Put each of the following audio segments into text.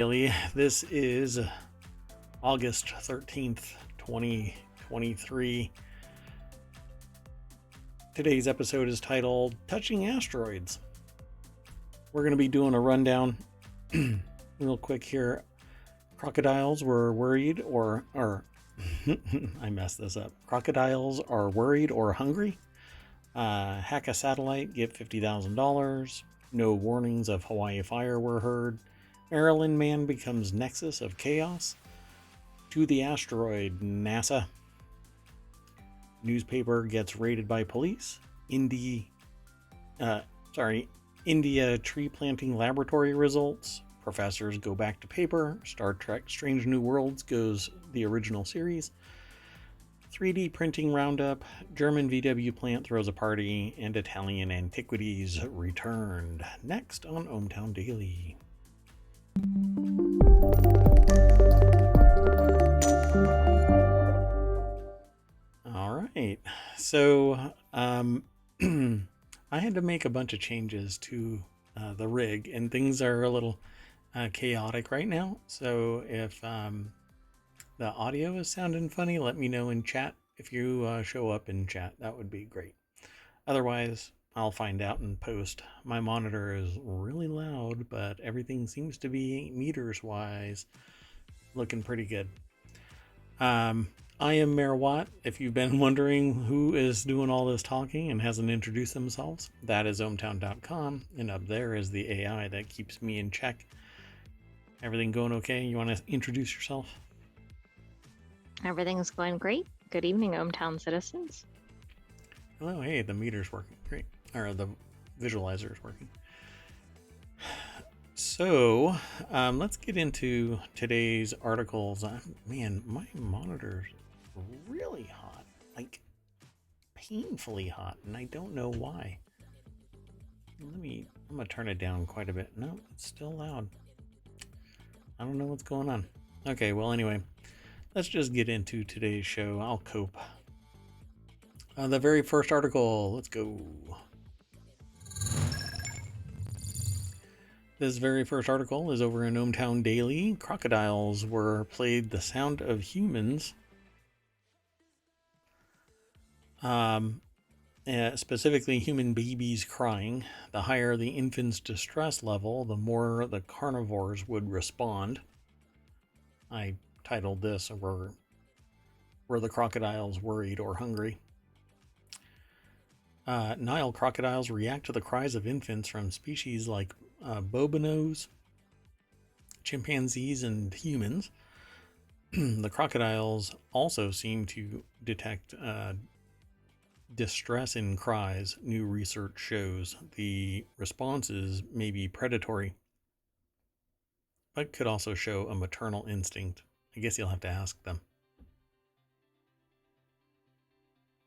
This is August 13th, 2023. Today's episode is titled Touching Asteroids. We're going to be doing a rundown real quick here. Crocodiles were worried or I messed this up. Crocodiles are worried or hungry. Hack a satellite, get $50,000. No warnings of Hawaii fire were heard. Maryland man becomes Nexus of chaos. To the asteroid, NASA. Newspaper gets raided by police. India tree planting laboratory results. Professors go back to paper. Star Trek Strange New Worlds goes the original series. 3D Printing Roundup. German VW plant throws a party. And Italian Antiquities returned. Next on ohmTown Daily. All right, so I had to make a bunch of changes to the rig, and things are a little chaotic right now. So if the audio is sounding funny, let me know in chat. If you show up in chat, that would be great. Otherwise, I'll find out in post. My monitor is really loud, but everything seems to be meters wise looking pretty good. I am Mayor Watt. If you've been wondering who is doing all this talking and hasn't introduced themselves, that is ohmTown.com, and up there is the AI that keeps me in check. Everything going okay? You want to introduce yourself? Everything's going great. Good evening, ohmTown citizens. Oh, hey, the meter's working. Great. Or the visualizer is working. So, let's get into today's articles. Man, my monitor's really hot. Like, painfully hot, and I don't know why. I'm going to turn it down quite a bit. No, it's still loud. I don't know what's going on. Okay, well, anyway, let's just get into today's show. I'll cope. The very first article, let's go. This very first article is over in ohmTown Daily. Crocodiles were played the sound of humans. Specifically human babies crying. The higher the infant's distress level, the more the carnivores would respond. I titled this, Were the Crocodiles Worried or Hungry? Nile crocodiles react to the cries of infants from species like bobonos, chimpanzees, and humans. The crocodiles also seem to detect distress in cries. New research shows the responses may be predatory, but could also show a maternal instinct. I guess you'll have to ask them.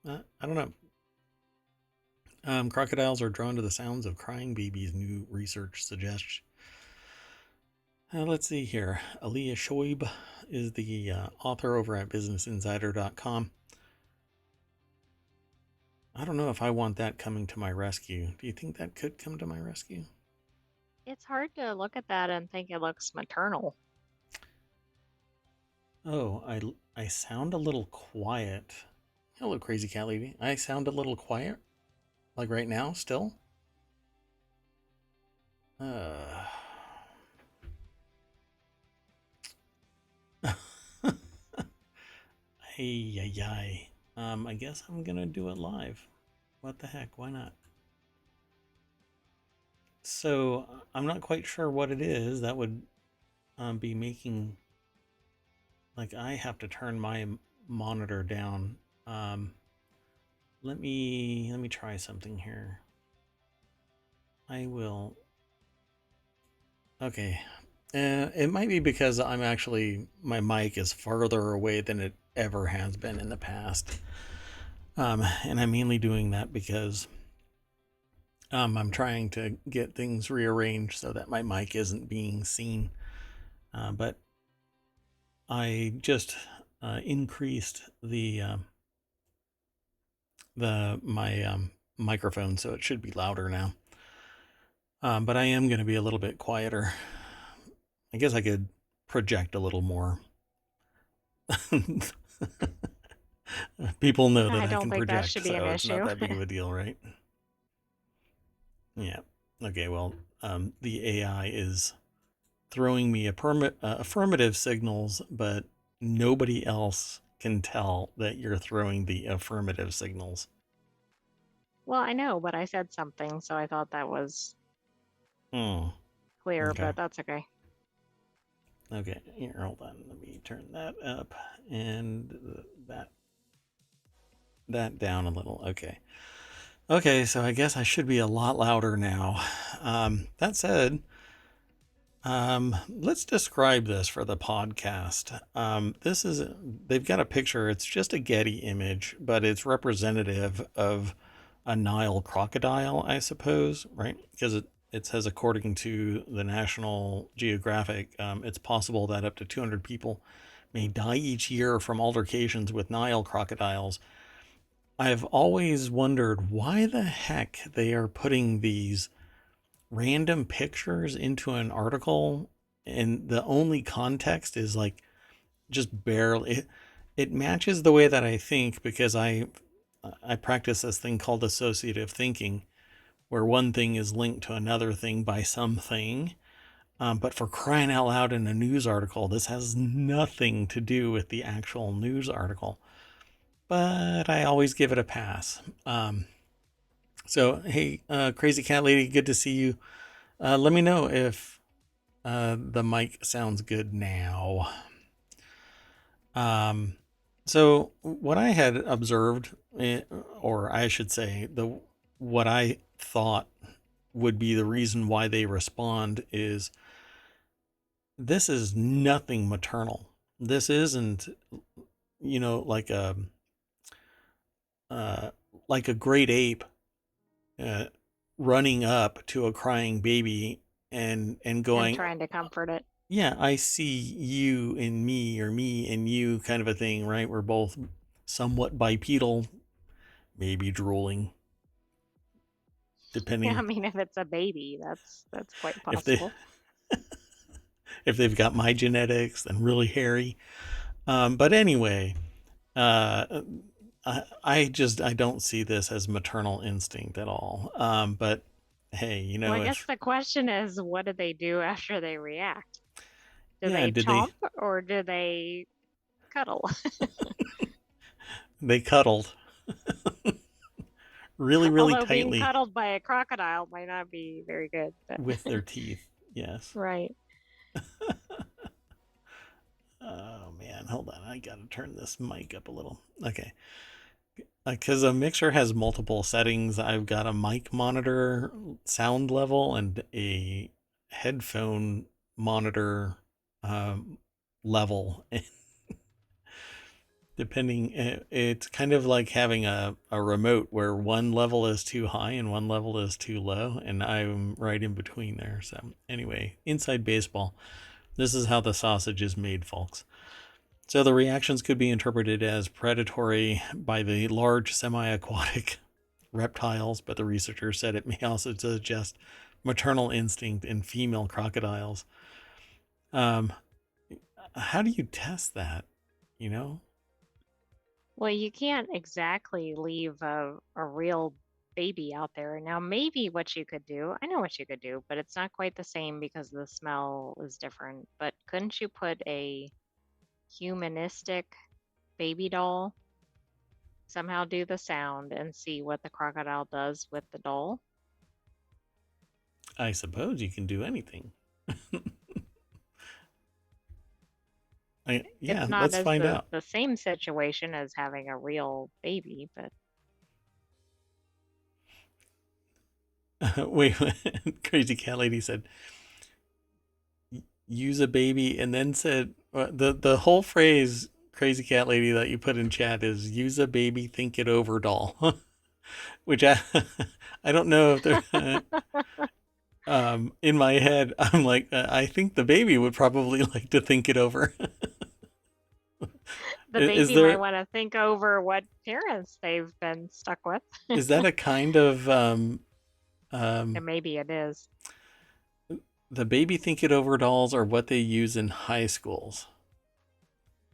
I don't know. Crocodiles are drawn to the sounds of crying babies, new research suggests. Let's see here. Aliyah Shoaib is the author over at BusinessInsider.com. I don't know if I want that coming to my rescue. Do you think that could come to my rescue? It's hard to look at that and think it looks maternal. Oh, I sound a little quiet. Hello, Crazy Cat Lady. I sound a little quiet? Like right now, still? Hey. I guess I'm gonna do it live. What the heck? Why not? So I'm not quite sure what it is that would be making. Like I have to turn my monitor down. Let me try something here. I will. Okay. It might be because my mic is farther away than it ever has been in the past. And I'm mainly doing that because I'm trying to get things rearranged so that my mic isn't being seen. But I just increased my microphone, so it should be louder now. But I am going to be a little bit quieter. I guess I could project a little more. People know that I I don't can think that project, should be an so it's not issue. that big of a deal, right? Yeah. Okay, well, the AI is throwing me affirmative signals, but nobody else can tell that you're throwing the affirmative signals. Well, I know, but I said something, so I thought that was Hmm. clear, Okay. but that's okay. Okay. Here, hold on. Let me turn that up and that that down a little. Okay. Okay. So I guess I should be a lot louder now. That said, let's describe this for the podcast. This is, they've got a picture. It's just a Getty image, but it's representative of a Nile crocodile, I suppose, right? Because it says, according to the National Geographic, it's possible that up to 200 people may die each year from altercations with Nile crocodiles. I've always wondered why the heck they are putting these random pictures into an article, and the only context is like just barely it matches the way that I think, because I practice this thing called associative thinking, where one thing is linked to another thing by something. But for crying out loud, in a news article, this has nothing to do with the actual news article, but I always give it a pass. So hey, crazy cat lady, good to see you. Let me know if the mic sounds good now. Um, so what I had observed, or I should say, the what I thought would be the reason why they respond is, this is nothing maternal. This isn't, like uh, a great ape uh, running up to a crying baby and And going, trying to comfort it. yeah, I see you in me, or me in you, kind of a thing, right? We're both somewhat bipedal, maybe drooling, Yeah, I depending mean, if it's a baby, that's quite if they possible. if they've got my genetics, then really hairy. But anyway, uh, I don't see this as maternal instinct at all. But hey, Well, I guess if the question is, what do they do after they react? Do yeah, they did chomp or do they cuddle? they cuddled really really Although being tightly cuddled by a crocodile might not be very good, but with their teeth? Yes. right. Oh man, hold on. I gotta turn this mic up a little. Okay. Because a mixer has multiple settings. I've got a mic monitor sound level and a headphone monitor um, level. Depending, it's kind of like having a remote where one level is too high and one level is too low, and I'm right in between there. So, anyway, inside baseball. This is how the sausage is made, folks. So the reactions could be interpreted as predatory by the large semi-aquatic reptiles, but the researchers said it may also suggest maternal instinct in female crocodiles. Um, how do you test that? You know, Well, you can't exactly leave a real baby out there. Now, maybe what you could do, I know what you could do, but it's not quite the same because the smell is different. But couldn't you put a humanistic baby doll, somehow do the sound and see what the crocodile does with the doll? I suppose you can do anything. Yeah, It's not let's as find out. the same situation as having a real baby, but Wait, crazy cat lady said, use a baby, and then said, the whole phrase, crazy cat lady, that you put in chat is use a baby, think it over doll. Which I don't know if they're in my head. I'm like, I think the baby would probably like to think it over. the Is baby might there want to think over what parents they've been stuck with. is that a kind of And maybe it is. The baby think it over dolls are what they use in high schools.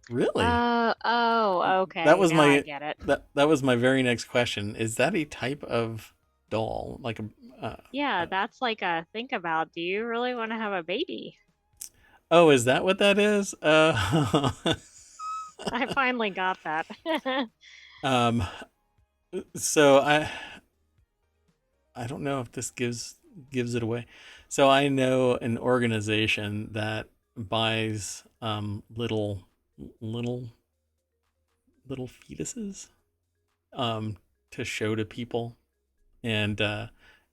Really? Oh, That okay. was Now I my get it. that was my very next question. Is that a type of doll? Like a Yeah, that's like a think about. Do you really want to have a baby? oh, is that what that is? I finally got that. um, so I don't know if this gives it away. So I know an organization that buys little little fetuses um to show to people, and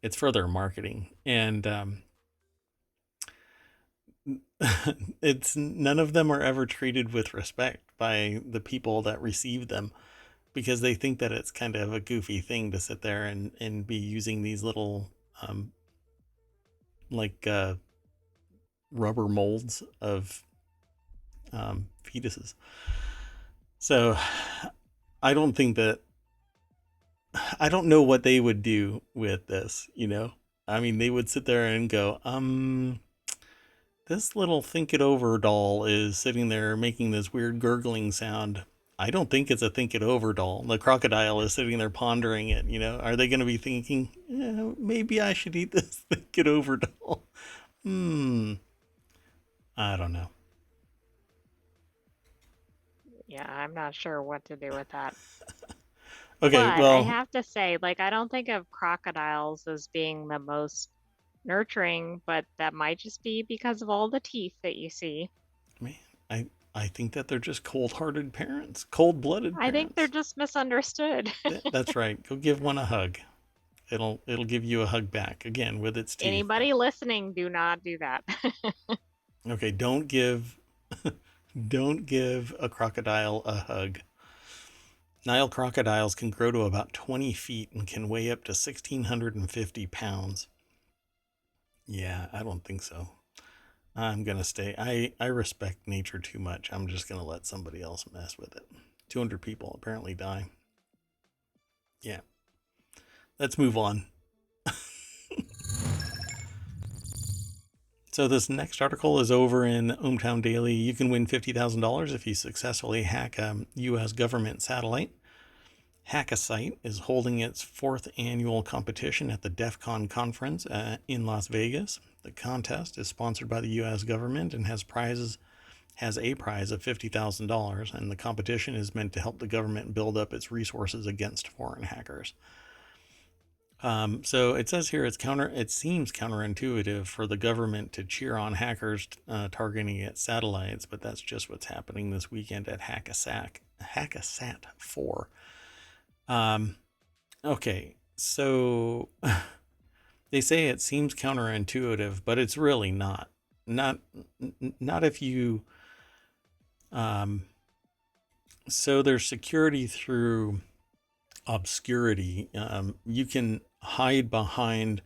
it's for their marketing, and it's none of them are ever treated with respect by the people that receive them, because they think that it's kind of a goofy thing to sit there and be using these little um, like rubber molds of fetuses. So I don't think that I don't know what they would do with this. I mean, they would sit there and go, this little think it over doll is sitting there making this weird gurgling sound. I don't think it's a think it over doll. The crocodile is sitting there pondering it. Are they going to be thinking, maybe I should eat this think it over doll? Hmm. I don't know. Yeah, I'm not sure what to do with that. Okay, But I well, have to say, like, I don't think of crocodiles as being the most nurturing, but that might just be because of all the teeth that you see. man, I I think that they're just cold-hearted parents, cold-blooded I think they're parents. just misunderstood. That's right. Go give one a hug. It'll give you a hug back again with its teeth. Anybody listening, do not do that. Okay, don't give a crocodile a hug. Nile crocodiles can grow to about 20 feet and can weigh up to 1,650 pounds. Yeah, I don't think so. I'm going to stay. I respect nature too much. I'm just going to let somebody else mess with it. 200 people apparently die. Yeah, let's move on. So this next article is over in ohmTown Daily. You can win $50,000 if you successfully hack a U.S. government satellite. Hackasite is holding its fourth annual competition at the DEF CON conference in Las Vegas. The contest is sponsored by the U.S. government and has a prize of $50,000, and the competition is meant to help the government build up its resources against foreign hackers. So it says here it seems counterintuitive for the government to cheer on hackers targeting its satellites, but that's just what's happening this weekend at Hackasat 4. Okay, so they say it seems counterintuitive, but it's really not. Not if you so there's security through obscurity. You can hide behind,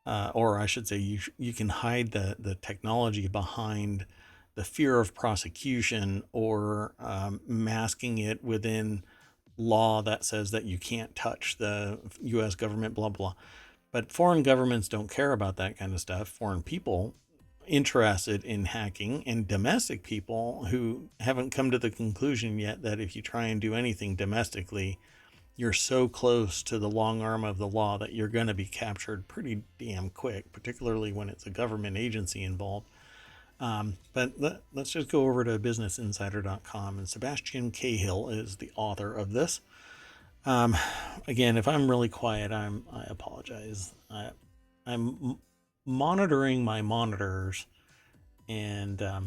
or I should say, you can hide the technology behind the fear of prosecution, or masking it within law that says that you can't touch the U.S. government, blah blah. But foreign governments don't care about that kind of stuff. Foreign people interested in hacking, and domestic people who haven't come to the conclusion yet that if you try and do anything domestically, you're so close to the long arm of the law that you're going to be captured pretty damn quick, particularly when it's a government agency involved. But let's just go over to businessinsider.com, and Sebastian Cahill is the author of this. Um, Again, if I'm really quiet, I apologize. I'm monitoring my monitors, and I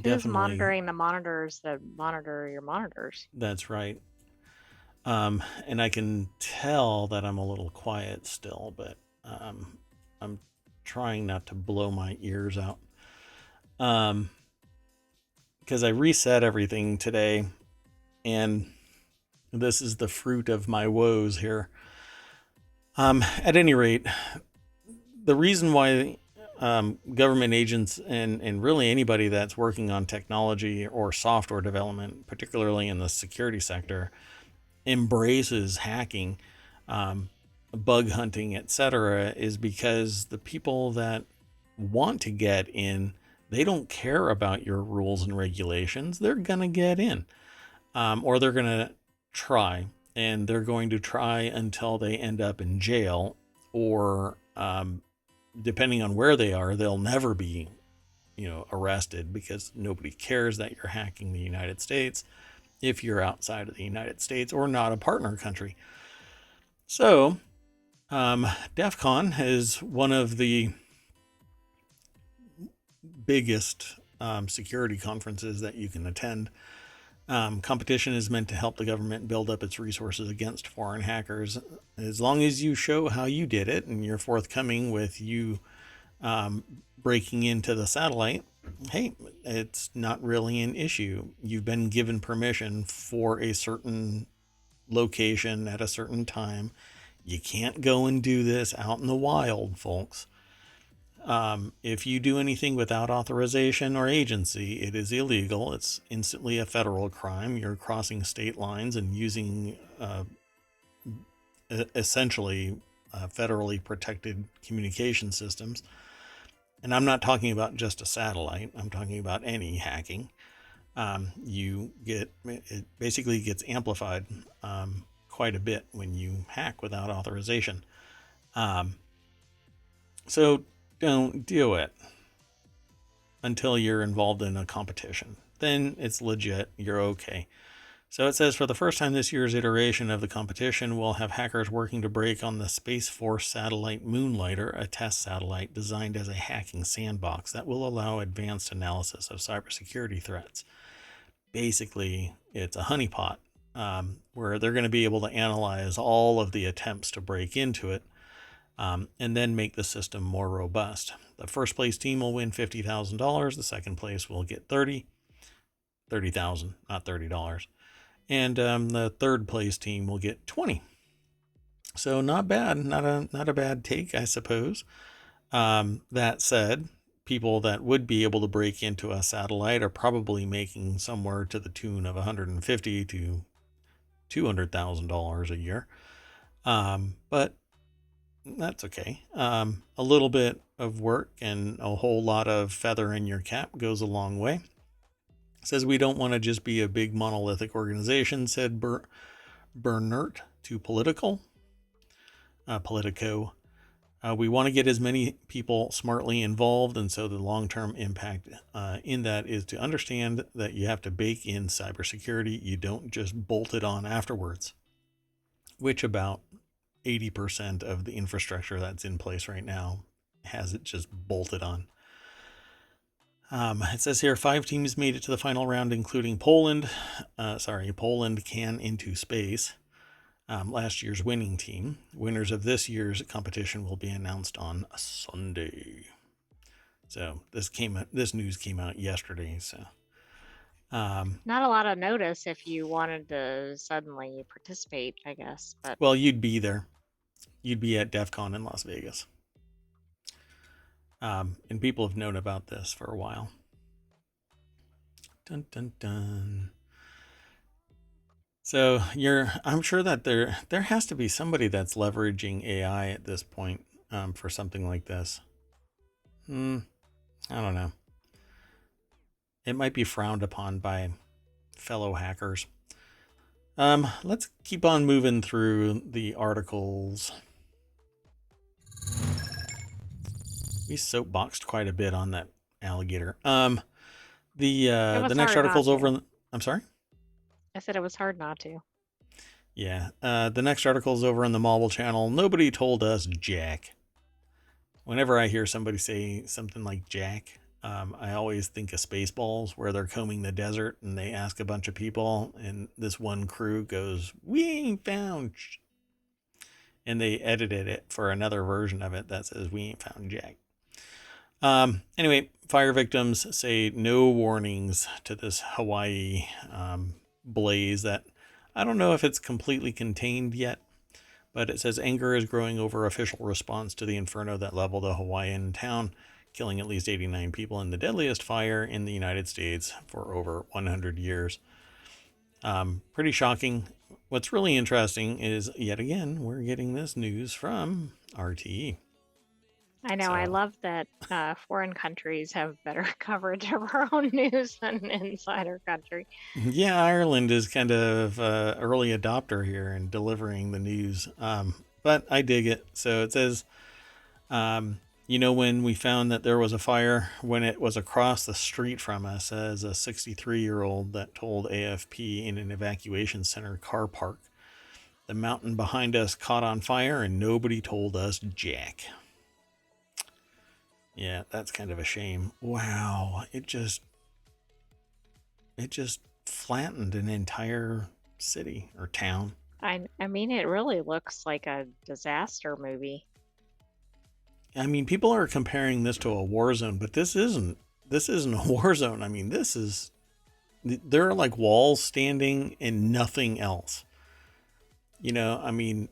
Who's definitely monitoring the monitors that monitor your monitors? that's right. And I can tell that I'm a little quiet still, but I'm trying not to blow my ears out. Because I reset everything today, and this is the fruit of my woes here. At any rate, the reason why government agents and really anybody that's working on technology or software development, particularly in the security sector, embraces hacking, bug hunting, etc., is because the people that want to get in, they don't care about your rules and regulations. They're going to get in, or they're going to try, and they're going to try until they end up in jail, or depending on where they are, they'll never be, arrested, because nobody cares that you're hacking the United States if you're outside of the United States or not a partner country. So, DEF CON is one of the biggest security conferences that you can attend. Competition is meant to help the government build up its resources against foreign hackers. As long as you show how you did it and you're forthcoming with you breaking into the satellite, hey, it's not really an issue. You've been given permission for a certain location at a certain time. You can't go and do this out in the wild, folks. If you do anything without authorization or agency, it is illegal. It's instantly a federal crime. You're crossing state lines and using essentially federally protected communication systems. And I'm not talking about just a satellite. I'm talking about any hacking. It basically gets amplified quite a bit when you hack without authorization. So don't do it until you're involved in a competition. Then it's legit. You're okay. So it says, for the first time this year's iteration of the competition, we'll have hackers working to break on the Space Force satellite Moonlighter, a test satellite designed as a hacking sandbox that will allow advanced analysis of cybersecurity threats. Basically, it's a honeypot where they're going to be able to analyze all of the attempts to break into it, and then make the system more robust. The first place team will win $50,000. The second place will get $30,000, not $30. And the third place team will get 20. So not bad, not a bad take, I suppose. That said, people that would be able to break into a satellite are probably making somewhere to the tune of $150,000 to $200,000 a year. But that's okay. A little bit of work and a whole lot of feather in your cap goes a long way. It says we don't want to just be a big monolithic organization, said Bernert to Politico. We want to get as many people smartly involved, and so the long-term impact in that is to understand that you have to bake in cybersecurity. You don't just bolt it on afterwards, which about 80% of the infrastructure that's in place right now has it just bolted on. It says here 5 teams made it to the final round, including Poland. Poland can into space. Last year's winning team. Winners of this year's competition will be announced on Sunday. So this news came out yesterday. So Not a lot of notice if you wanted to suddenly participate, I guess. But well, you'd be there. You'd be at DEF CON in Las Vegas. And people have known about this for a while. Dun dun dun. So I'm sure that there has to be somebody that's leveraging AI at this point for something like this. I don't know. It might be frowned upon by fellow hackers. Let's keep on moving through the articles. We soapboxed quite a bit on that alligator. The next article's over in I'm sorry? I said it was hard not to. Yeah. The next article's over on the Mobile channel. Nobody told us Jack. Whenever I hear somebody say something like Jack, I always think of Spaceballs, where they're combing the desert and they ask a bunch of people, and this one crew goes, "We ain't found," and they edited it for another version of it that says, "We ain't found Jack." Anyway, fire victims say no warnings to this Hawaii blaze that I don't know if it's completely contained yet, but it says anger is growing over official response to the inferno that leveled a Hawaiian town, killing at least 89 people in the deadliest fire in the United States for over 100 years. Pretty shocking. What's really interesting is, yet again, we're getting this news from RTE. I know. I So love that foreign countries have better coverage of our own news than inside our country. yeah, Ireland is kind of early adopter here in delivering the news, but I dig it. So it says, um, when we found that there was a fire when it was across the street from us, as a 63-year-old that told AFP in an evacuation center car park. The mountain behind us caught on fire and nobody told us jack. Yeah, that's kind of a shame. Wow, it just flattened an entire city or town. I mean, it really looks like a disaster movie. I mean, people are comparing this to a war zone, but this isn't a war zone. I mean, there are like walls standing and nothing else. I mean,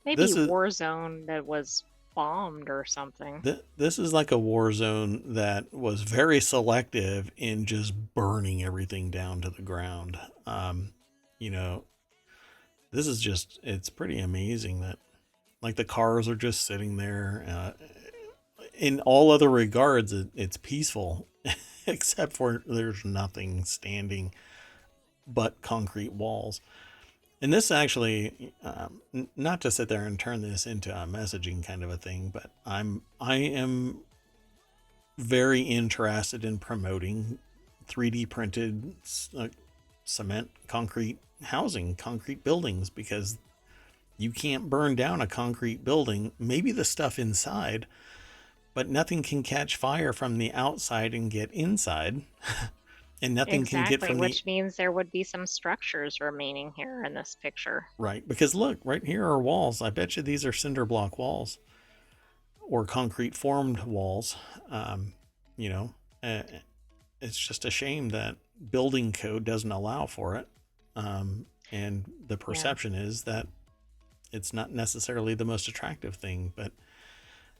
Maybe this is Warzone that was bombed or something. this is like a war zone that was very selective in just burning everything down to the ground. You know, it's pretty amazing that like the cars are just sitting there. In all other regards, it's peaceful, except for there's nothing standing but concrete walls. And this actually, not to sit there and turn this into a messaging kind of a thing, but I am very interested in promoting 3D printed cement, concrete housing, concrete buildings, because you can't burn down a concrete building, maybe the stuff inside, but nothing can catch fire from the outside and get inside. And nothing can get Exactly, from the which means there would be some structures remaining here in this picture. right. Because look, right here are walls. I bet you these are cinder block walls or concrete formed walls. Um, you know, uh, it's just a shame that building code doesn't allow for it. And the Yeah. perception is that it's not necessarily the most attractive thing, but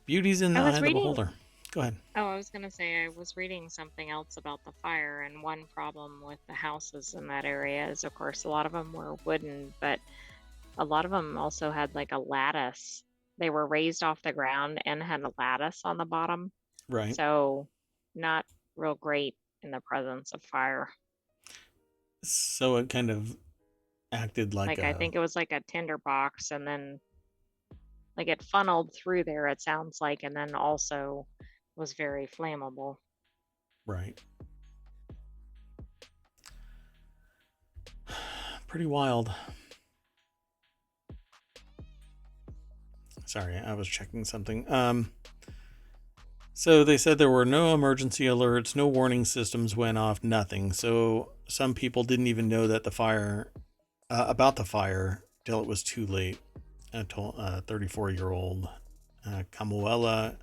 beauty's in I the eye was of the reading, beholder. Go ahead. oh, I was going to say, I was reading something else about the fire, and one problem with the houses in that area is, of course, a lot of them were wooden, but a lot of them also had like a lattice. They were raised off the ground and had a lattice on the bottom. Right. So, not real great in the presence of fire. So it kind of acted like Like, I a think it was like a tinder box, and then like it funneled through there, it sounds like, and then also was very flammable. right. Pretty wild. Sorry, I was checking something. So they said there were no emergency alerts, no warning systems went off, nothing. So some people didn't even know that about the fire till it was too late. I told 34-year-old Kamuela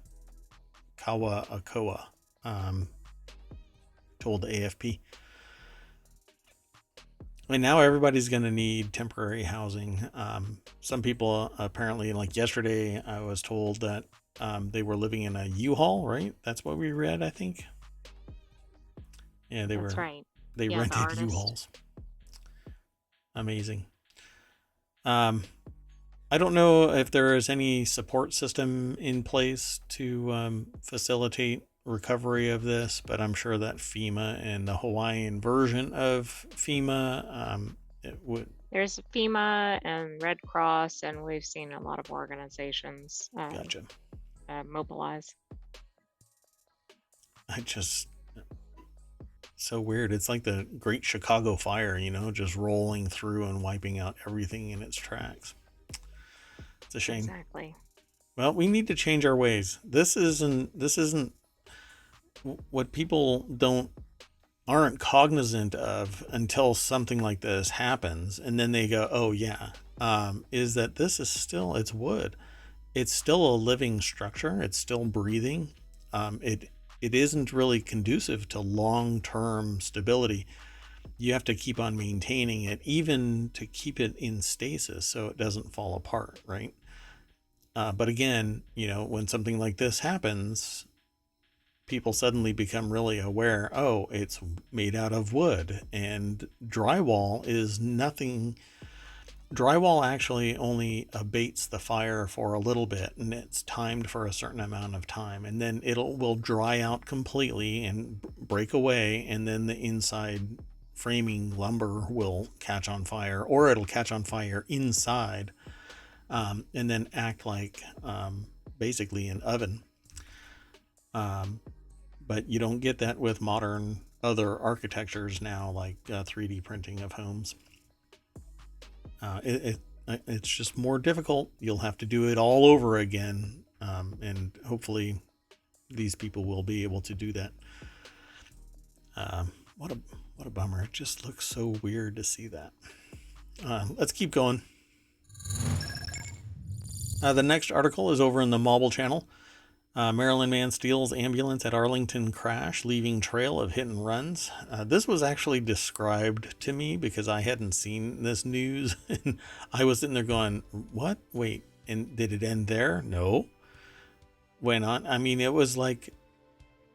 Kawaakoa um, told the AFP. And now everybody's going to need temporary housing. Some people apparently, like yesterday, I was told that they were living in a U-Haul, right? That's what we read, I think. Yeah, That's right. they Yeah, the rented artist. U-Hauls. Amazing. Um, I don't know if there is any support system in place to facilitate recovery of this, but I'm sure that FEMA and the Hawaiian version of FEMA it would. There's FEMA and Red Cross, and we've seen a lot of organizations Gotcha. mobilize. I just so weird. It's like the Great Chicago Fire, just rolling through and wiping out everything in its tracks. It's a shame. Exactly. Well, we need to change our ways. This isn't what people don't aren't cognizant of until something like this happens, and then they go, "Oh yeah," is that this is still it's wood. It's still a living structure. It's still breathing. It isn't really conducive to long term stability. You have to keep on maintaining it, even to keep it in stasis, so it doesn't fall apart, right? But again, when something like this happens, people suddenly become really aware, oh, it's made out of wood, and drywall is nothing Drywall actually only abates the fire for a little bit, and it's timed for a certain amount of time, and then will dry out completely and break away, and then the inside framing lumber will catch on fire, or it'll catch on fire inside, and then act like basically an oven. But you don't get that with modern other architectures now, like 3D printing of homes. It's just more difficult. You'll have to do it all over again, and hopefully these people will be able to do that. What a bummer! It just looks so weird to see that. Let's keep going. The next article is over in the Mobile channel. Maryland man steals ambulance at Arlington crash, leaving trail of hit and runs. This was actually described to me because I hadn't seen this news. And I was sitting there going, what? Wait, and did it end there? No. Went on. I mean, it was like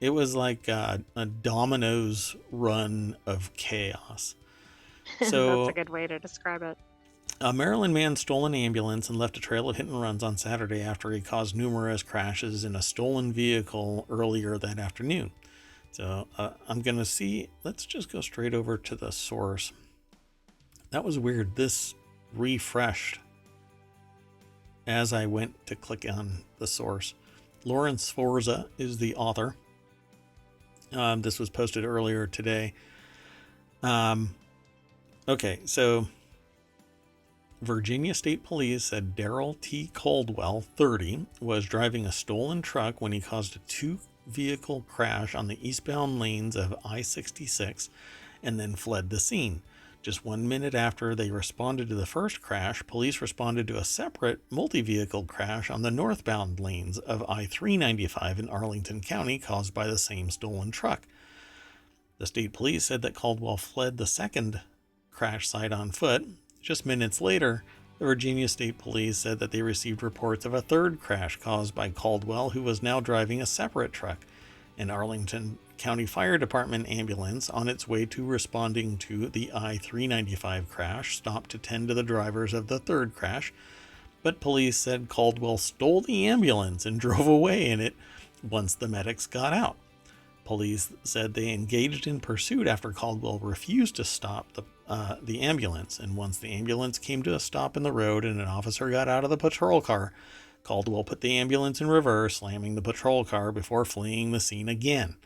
a dominoes run of chaos. That's a So good way to describe it. a Maryland man stole an ambulance and left a trail of hit and runs on Saturday after he caused numerous crashes in a stolen vehicle earlier that afternoon. So I'm going to see, let's just go straight over to the source. That was weird. This refreshed as I went to click on the source. Lawrence Forza is the author. This was posted earlier today. Okay, so Virginia State Police said Darrell T. Caldwell, 30, was driving a stolen truck when he caused a two-vehicle crash on the eastbound lanes of I-66 and then fled the scene. Just 1 minute after they responded to the first crash, police responded to a separate multi-vehicle crash on the northbound lanes of I-395 in Arlington County caused by the same stolen truck. The state police said that Caldwell fled the second crash site on foot. Just minutes later, the Virginia State Police said that they received reports of a third crash caused by Caldwell, who was now driving a separate truck. An Arlington County Fire Department ambulance on its way to responding to the I-395 crash stopped to tend to the drivers of the third crash, but police said Caldwell stole the ambulance and drove away in it once the medics got out. Police said they engaged in pursuit after Caldwell refused to stop the ambulance, and once the ambulance came to a stop in the road and an officer got out of the patrol car, Caldwell put the ambulance in reverse, slamming the patrol car before fleeing the scene again.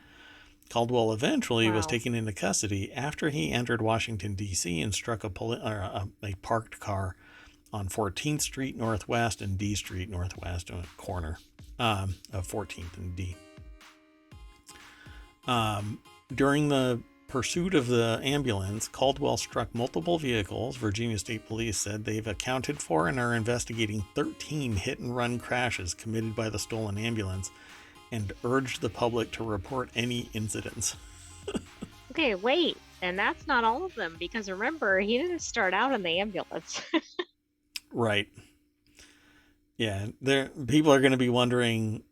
Caldwell eventually was taken into custody after he entered Washington, D.C. and struck a parked car on 14th Street Northwest and D Street Northwest on a corner of 14th and D. During the pursuit of the ambulance, Caldwell struck multiple vehicles. Virginia State Police said they've accounted for and are investigating 13 hit-and-run crashes committed by the stolen ambulance and urged the public to report any incidents. Okay, wait. And that's not all of them, because remember, he didn't start out in the ambulance. Right. Yeah, people are going to be wondering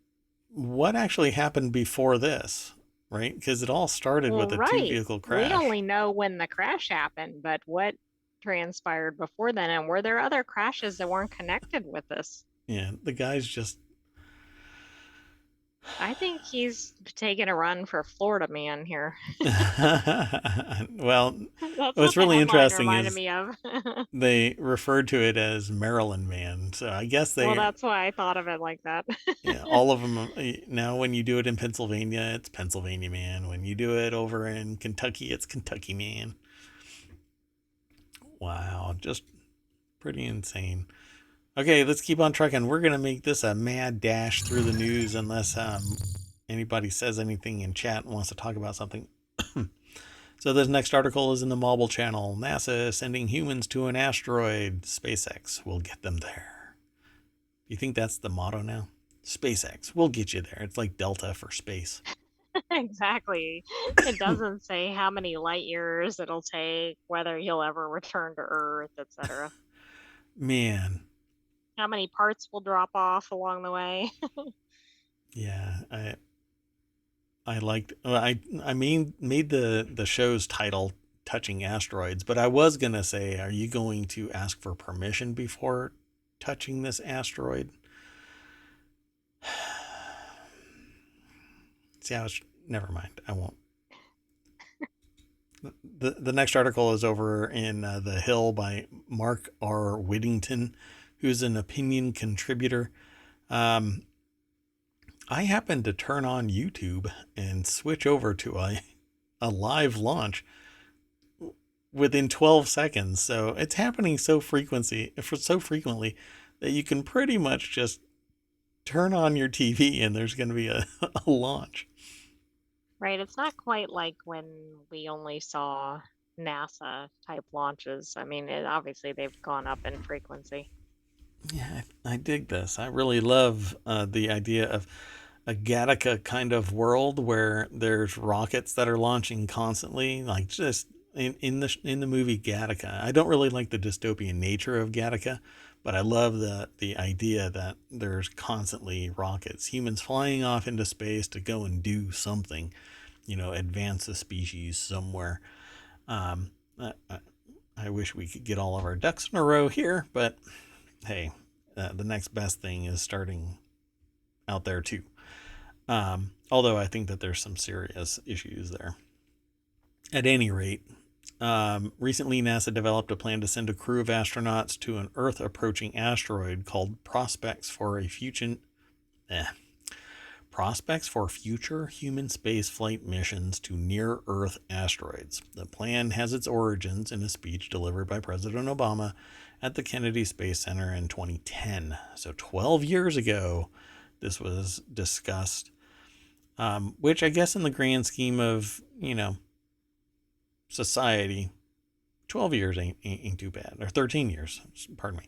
what actually happened before this. Right? Because it all started with a two-vehicle crash. We only know when the crash happened, but what transpired before then? And were there other crashes that weren't connected with this? Yeah, the guy's just... I think he's taking a run for Florida man here. Well, what's really interesting is they referred to it as Maryland man. So I guess well, that's why I thought of it like that. Yeah, all of them. Now, when you do it in Pennsylvania, it's Pennsylvania man. When you do it over in Kentucky, it's Kentucky man. Wow, just pretty insane. Okay, let's keep on trucking. We're going to make this a mad dash through the news unless anybody says anything in chat and wants to talk about something. So this next article is in the Mobile channel. NASA sending humans to an asteroid. SpaceX will get them there. You think that's the motto now? SpaceX, we'll get you there. It's like Delta for space. Exactly. It doesn't say how many light years it'll take, whether you'll ever return to Earth, etc. Man. How many parts will drop off along the way? Yeah, I liked. I made the show's title touching asteroids, but I was going to say, are you going to ask for permission before touching this asteroid? See, never mind. I won't. The next article is over in The Hill by Mark R. Whittington, who's an opinion contributor. I happened to turn on YouTube and switch over to a live launch within 12 seconds. So it's happening so frequently that you can pretty much just turn on your TV and there's going to be a launch. Right. It's not quite like when we only saw NASA type launches. I mean, obviously they've gone up in frequency. Yeah, I dig this. I really love the idea of a Gattaca kind of world where there's rockets that are launching constantly, like just in the movie Gattaca. I don't really like the dystopian nature of Gattaca, but I love the idea that there's constantly rockets, humans flying off into space to go and do something, advance the species somewhere. Um, I wish we could get all of our ducks in a row here, but hey, the next best thing is starting out there too. Although I think that there's some serious issues there. At any rate, recently NASA developed a plan to send a crew of astronauts to an Earth-approaching asteroid called Prospects for Future Human Spaceflight Missions to Near-Earth Asteroids. The plan has its origins in a speech delivered by President Obama at the Kennedy Space Center in 2010. So 12 years ago, this was discussed, which I guess in the grand scheme of, society, 12 years ain't too bad, or 13 years, pardon me.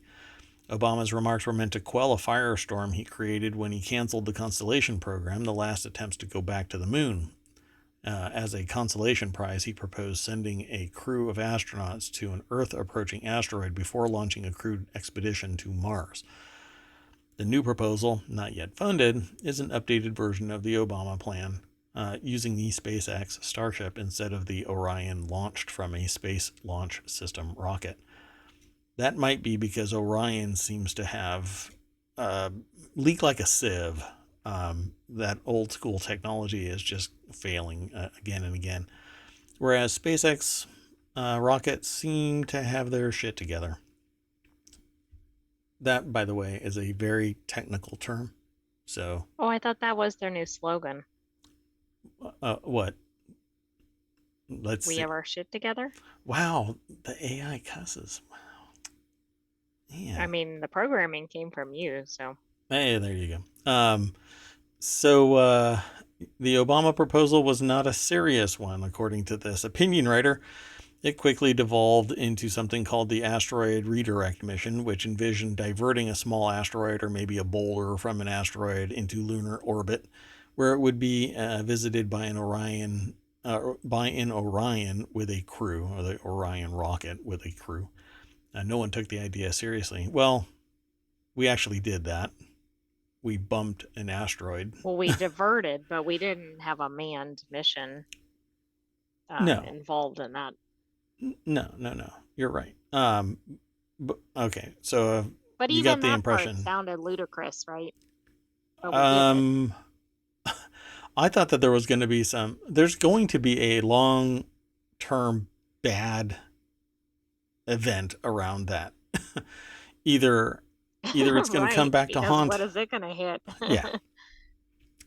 Obama's remarks were meant to quell a firestorm he created when he canceled the Constellation program, the last attempts to go back to the moon. As a consolation prize, he proposed sending a crew of astronauts to an Earth-approaching asteroid before launching a crewed expedition to Mars. The new proposal, not yet funded, is an updated version of the Obama plan, using the SpaceX Starship instead of the Orion launched from a Space Launch System rocket. That might be because Orion seems to have leak like a sieve. That old school technology is just failing again and again. Whereas SpaceX rockets seem to have their shit together. That, by the way, is a very technical term. So. Oh, I thought that was their new slogan. What? Let's We see. have our shit together? Wow, the AI cusses. Wow. Yeah. I mean, the programming came from you, so. Hey, there you go. So the Obama proposal was not a serious one, according to this opinion writer. It quickly devolved into something called the Asteroid Redirect Mission, which envisioned diverting a small asteroid or maybe a boulder from an asteroid into lunar orbit, where it would be visited by an Orion with a crew, or the Orion rocket with a crew. No one took the idea seriously. Well, we actually did that. We bumped an asteroid. Well, we diverted, but we didn't have a manned mission No. involved in that. No. You're right. But, okay, so but you even got the that impression. Part sounded ludicrous, right? I thought that there's going to be a long-term bad event around that. either it's going right, to come back to haunt. What is it going to hit? Yeah.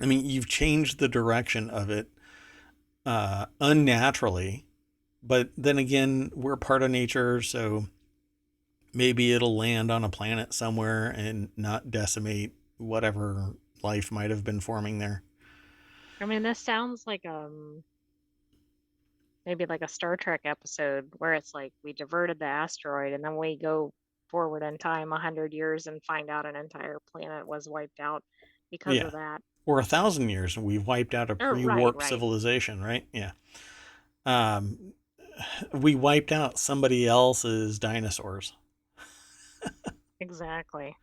I mean, you've changed the direction of it unnaturally, but then again, we're part of nature, so maybe it'll land on a planet somewhere and not decimate whatever life might have been forming there. I mean, this sounds like maybe like a Star Trek episode where it's like we diverted the asteroid and then we go forward in time 100 years and find out an entire planet was wiped out because of that. Or 1,000 years, and we've wiped out a pre-warp civilization, right? Yeah. We wiped out somebody else's dinosaurs. Exactly.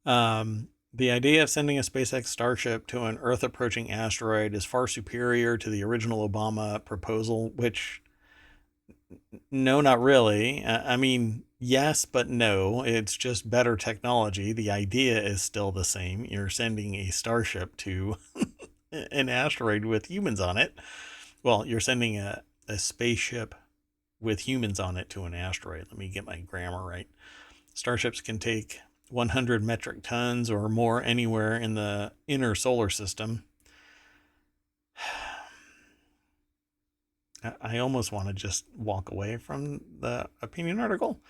The idea of sending a SpaceX Starship to an Earth-approaching asteroid is far superior to the original Obama proposal, which No, not really. I mean, yes, but no. It's just better technology. The idea is still the same. You're sending a starship to an asteroid with humans on it. Well, you're sending a spaceship with humans on it to an asteroid. Let me get my grammar right. Starships can take 100 metric tons or more anywhere in the inner solar system. I almost want to just walk away from the opinion article.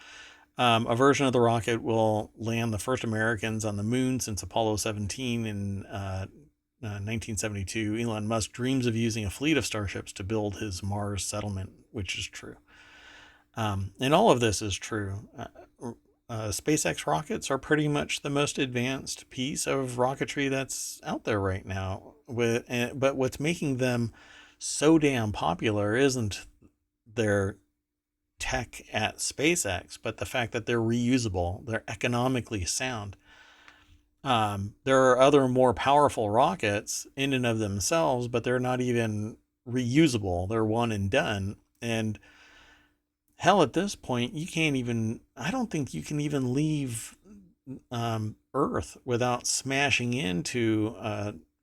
A version of the rocket will land the first Americans on the moon since Apollo 17 in 1972. Elon Musk dreams of using a fleet of starships to build his Mars settlement, which is true. And all of this is true. SpaceX rockets are pretty much the most advanced piece of rocketry that's out there right now. But what's making them so damn popular isn't their tech at SpaceX, but the fact that they're reusable, they're economically sound. There are other more powerful rockets in and of themselves, but they're not even reusable. They're one and done. And hell, at this point, you can't even, I don't think you can even leave Earth without smashing into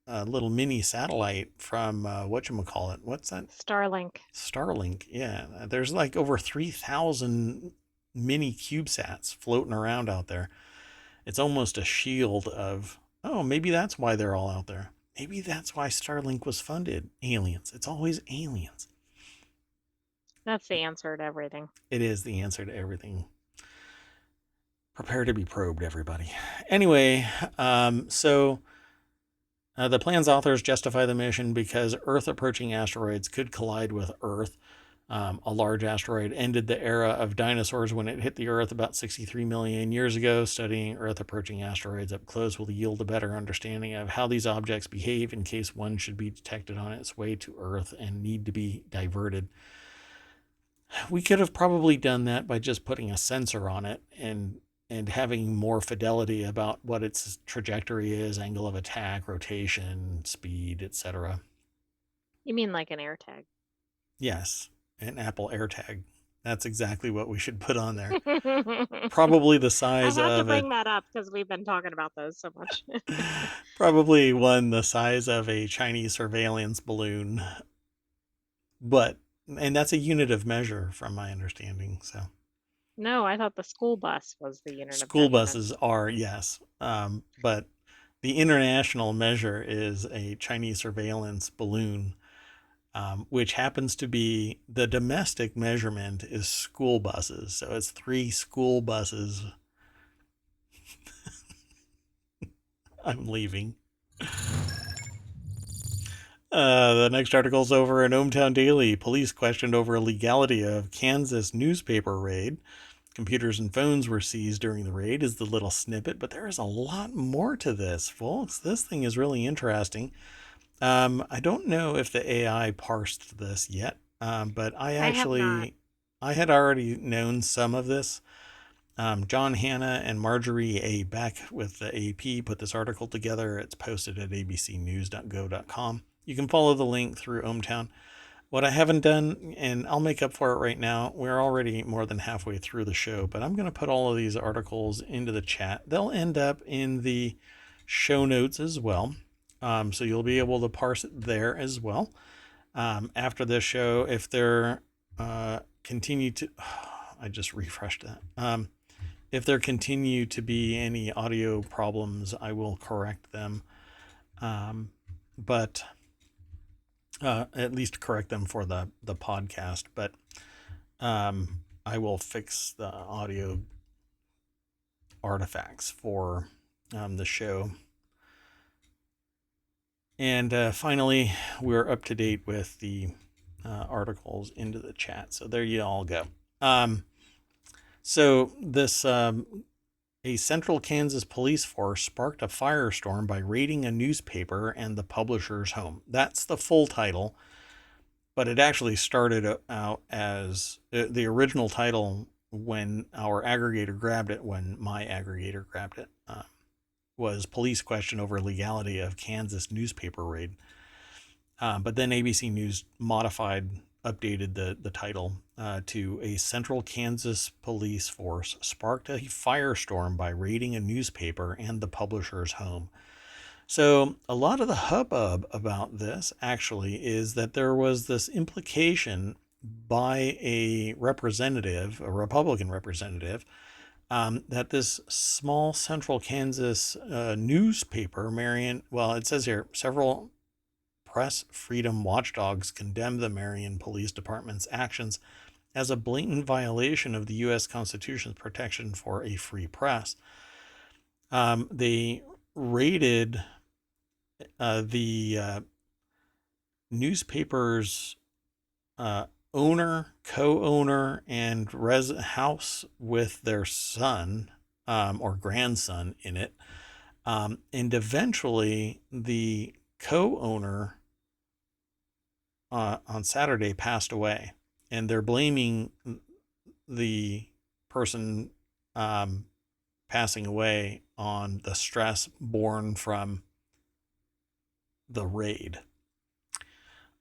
a little mini satellite from whatchamacallit. What's that? Starlink. Starlink. Yeah. There's like over 3,000 mini CubeSats floating around out there. It's almost a shield of, oh, maybe that's why they're all out there. Maybe that's why Starlink was funded. Aliens. It's always aliens. That's the answer to everything. It is the answer to everything. Prepare to be probed, everybody. Anyway, so the plan's authors justify the mission because Earth approaching asteroids could collide with Earth. A large asteroid ended the era of dinosaurs when it hit the Earth about 63 million years ago. Studying Earth approaching asteroids up close will yield a better understanding of how these objects behave in case one should be detected on its way to Earth and need to be diverted. We could have probably done that by just putting a sensor on it and having more fidelity about what its trajectory is, angle of attack, rotation, speed, etc. You mean like an AirTag? Yes, an Apple AirTag. That's exactly what we should put on there. I Probably the size had to of a bring that up because we've been talking about those so much. probably one the size of a Chinese surveillance balloon. But and that's a unit of measure from my understanding. So No, I thought the school bus was the unit of school measurement. buses are, yes, but the international measure is a Chinese surveillance balloon, which happens to be the domestic measurement is school buses. So it's 3 school buses. I'm leaving. The next article's over in ohmTown Daily. Police questioned over legality of Kansas newspaper raid. Computers and phones were seized during the raid is the little snippet, but there is a lot more to this, folks. This thing is really interesting. I don't know if the AI parsed this yet, but I have not. I had already known some of this. John Hanna and Marjorie A. Beck with the AP put this article together. It's posted at abcnews.go.com. You can follow the link through ohmTown. What I haven't done, and I'll make up for it right now, we're already more than halfway through the show, but I'm going to put all of these articles into the chat. They'll end up in the show notes as well. So you'll be able to parse it there as well. After this show, if there continue to, I just refreshed that. If there continue to be any audio problems, I will correct them. But at least correct them for the podcast. But I will fix the audio artifacts for the show. And finally, we're up to date with the articles into the chat. So there you all go. So this a central Kansas police force sparked a firestorm by raiding a newspaper and the publisher's home. That's the full title, but it actually started out as the original title when our aggregator grabbed it, when my aggregator grabbed it, was Police Question Over Legality of Kansas Newspaper Raid. But then ABC News modified updated the title to "A Central Kansas Police Force Sparked a Firestorm by Raiding a Newspaper and the Publisher's Home." So, a lot of the hubbub about this actually is that there was this implication by a representative, a Republican representative, that this small central Kansas newspaper, Marion, well, it says here, several press freedom watchdogs condemned the Marion Police Department's actions as a blatant violation of the U.S. Constitution's protection for a free press. They raided the newspaper's owner, co-owner, and house with their son or grandson in it. And eventually the co-owner on Saturday passed away. And they're blaming the person passing away on the stress born from the raid.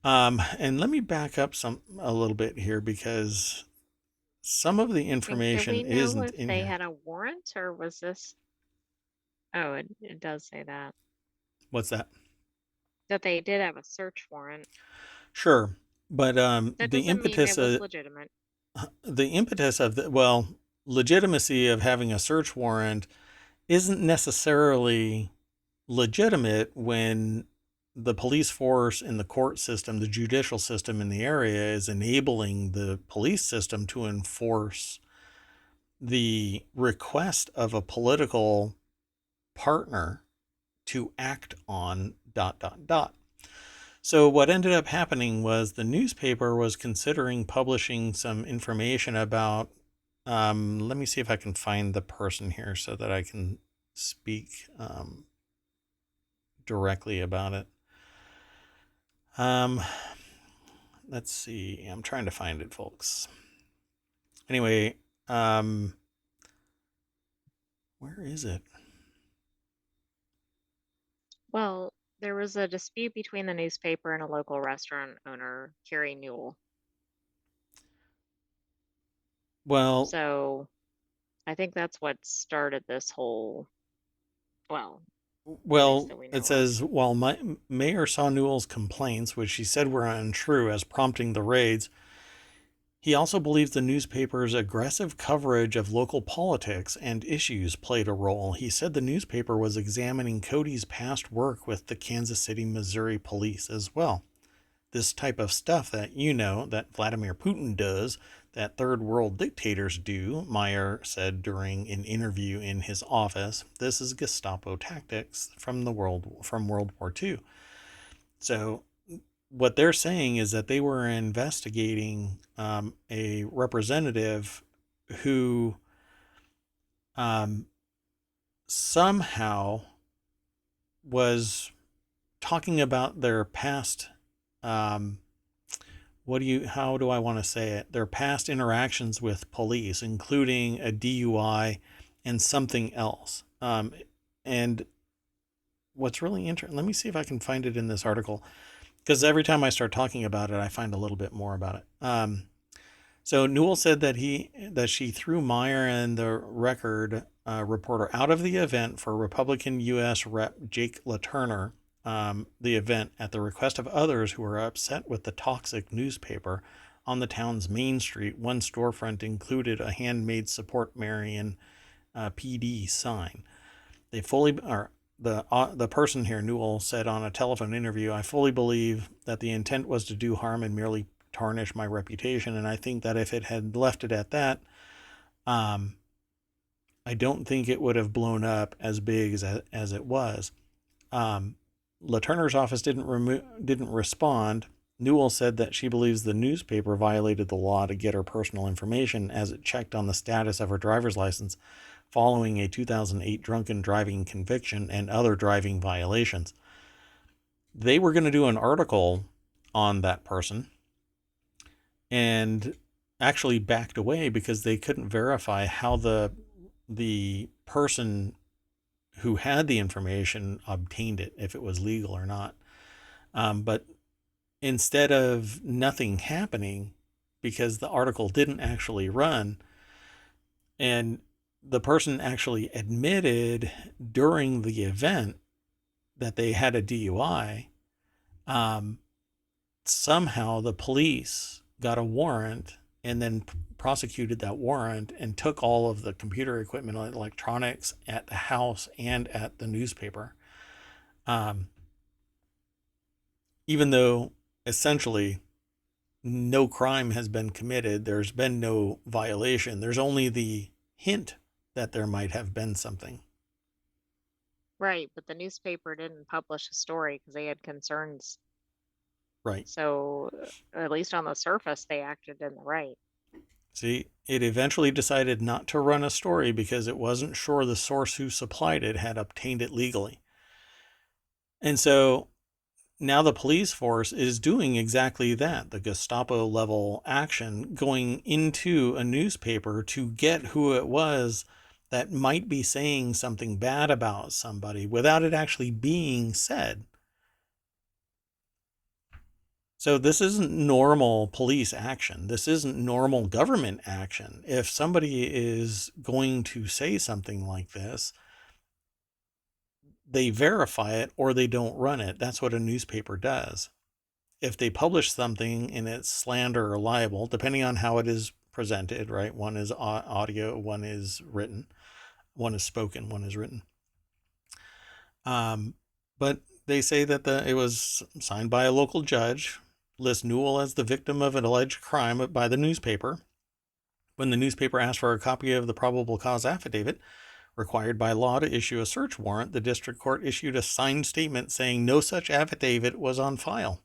And let me back up a little bit here, because some of the And do information we know isn't if in they here. had a warrant or was this? Oh, it does say that. What's that? That they did have a search warrant. Sure, but That doesn't mean it was legitimate. the impetus of legitimacy of having a search warrant isn't necessarily legitimate when the police force and the court system, the judicial system in the area, is enabling the police system to enforce the request of a political partner to act on ... So what ended up happening was the newspaper was considering publishing some information about, let me see if I can find the person here so that I can speak directly about it. Let's see. I'm trying to find it, folks. Anyway, where is it? Well, there was a dispute between the newspaper and a local restaurant owner, Carrie Newell. Well, So I think that's what started this whole, well, at least that we it know of. says, while Mayor saw Newell's complaints, which she said were untrue, as prompting the raids, he also believes the newspaper's aggressive coverage of local politics and issues played a role. He said the newspaper was examining Cody's past work with the Kansas City, Missouri police as well. This type of stuff that that Vladimir Putin does, that third world dictators do, Meyer said during an interview in his office. This is Gestapo tactics from World War II. So what they're saying is that they were investigating a representative who somehow was talking about their past, how do I want to say it? Their past interactions with police, including a DUI and something else. And what's really interesting, let me see if I can find it in this article, because every time I start talking about it, I find a little bit more about it. So Newell said that she threw Meyer and the Record reporter out of the event for Republican U.S. Rep. Jake LaTurner, the event at the request of others who were upset with the toxic newspaper on the town's main street. One storefront included a handmade Support Marion PD sign. The person here, Newell, said on a telephone interview, "I fully believe that the intent was to do harm and merely tarnish my reputation, and I think that if it had left it at that, I don't think it would have blown up as big as it was." LaTurner's office didn't respond. Newell said that she believes the newspaper violated the law to get her personal information, as it checked on the status of her driver's license following a 2008 drunken driving conviction and other driving violations. They were going to do an article on that person and actually backed away because they couldn't verify how the person who had the information obtained it, if it was legal or not. But instead of nothing happening because the article didn't actually run, and the person actually admitted during the event that they had a DUI, um, somehow the police got a warrant and then prosecuted that warrant and took all of the computer equipment and electronics at the house and at the newspaper. Um, Even though essentially no crime has been committed, there's been no violation. There's only the hint that there might have been something. Right, but the newspaper didn't publish a story because they had concerns. Right. So, at least on the surface, they acted in the right. See, it eventually decided not to run a story because it wasn't sure the source who supplied it had obtained it legally. And so now the police force is doing exactly that, the Gestapo level action, going into a newspaper to get who it was that might be saying something bad about somebody without it actually being said. So this isn't normal police action. This isn't normal government action. If somebody is going to say something like this, they verify it or they don't run it. That's what a newspaper does. If they publish something and it's slander or libel, depending on how it is presented, right? One is audio, one is written, one is spoken, one is written. But they say that it was signed by a local judge, lists Newell as the victim of an alleged crime by the newspaper. When the newspaper asked for a copy of the probable cause affidavit, required by law to issue a search warrant, the district court issued a signed statement saying no such affidavit was on file.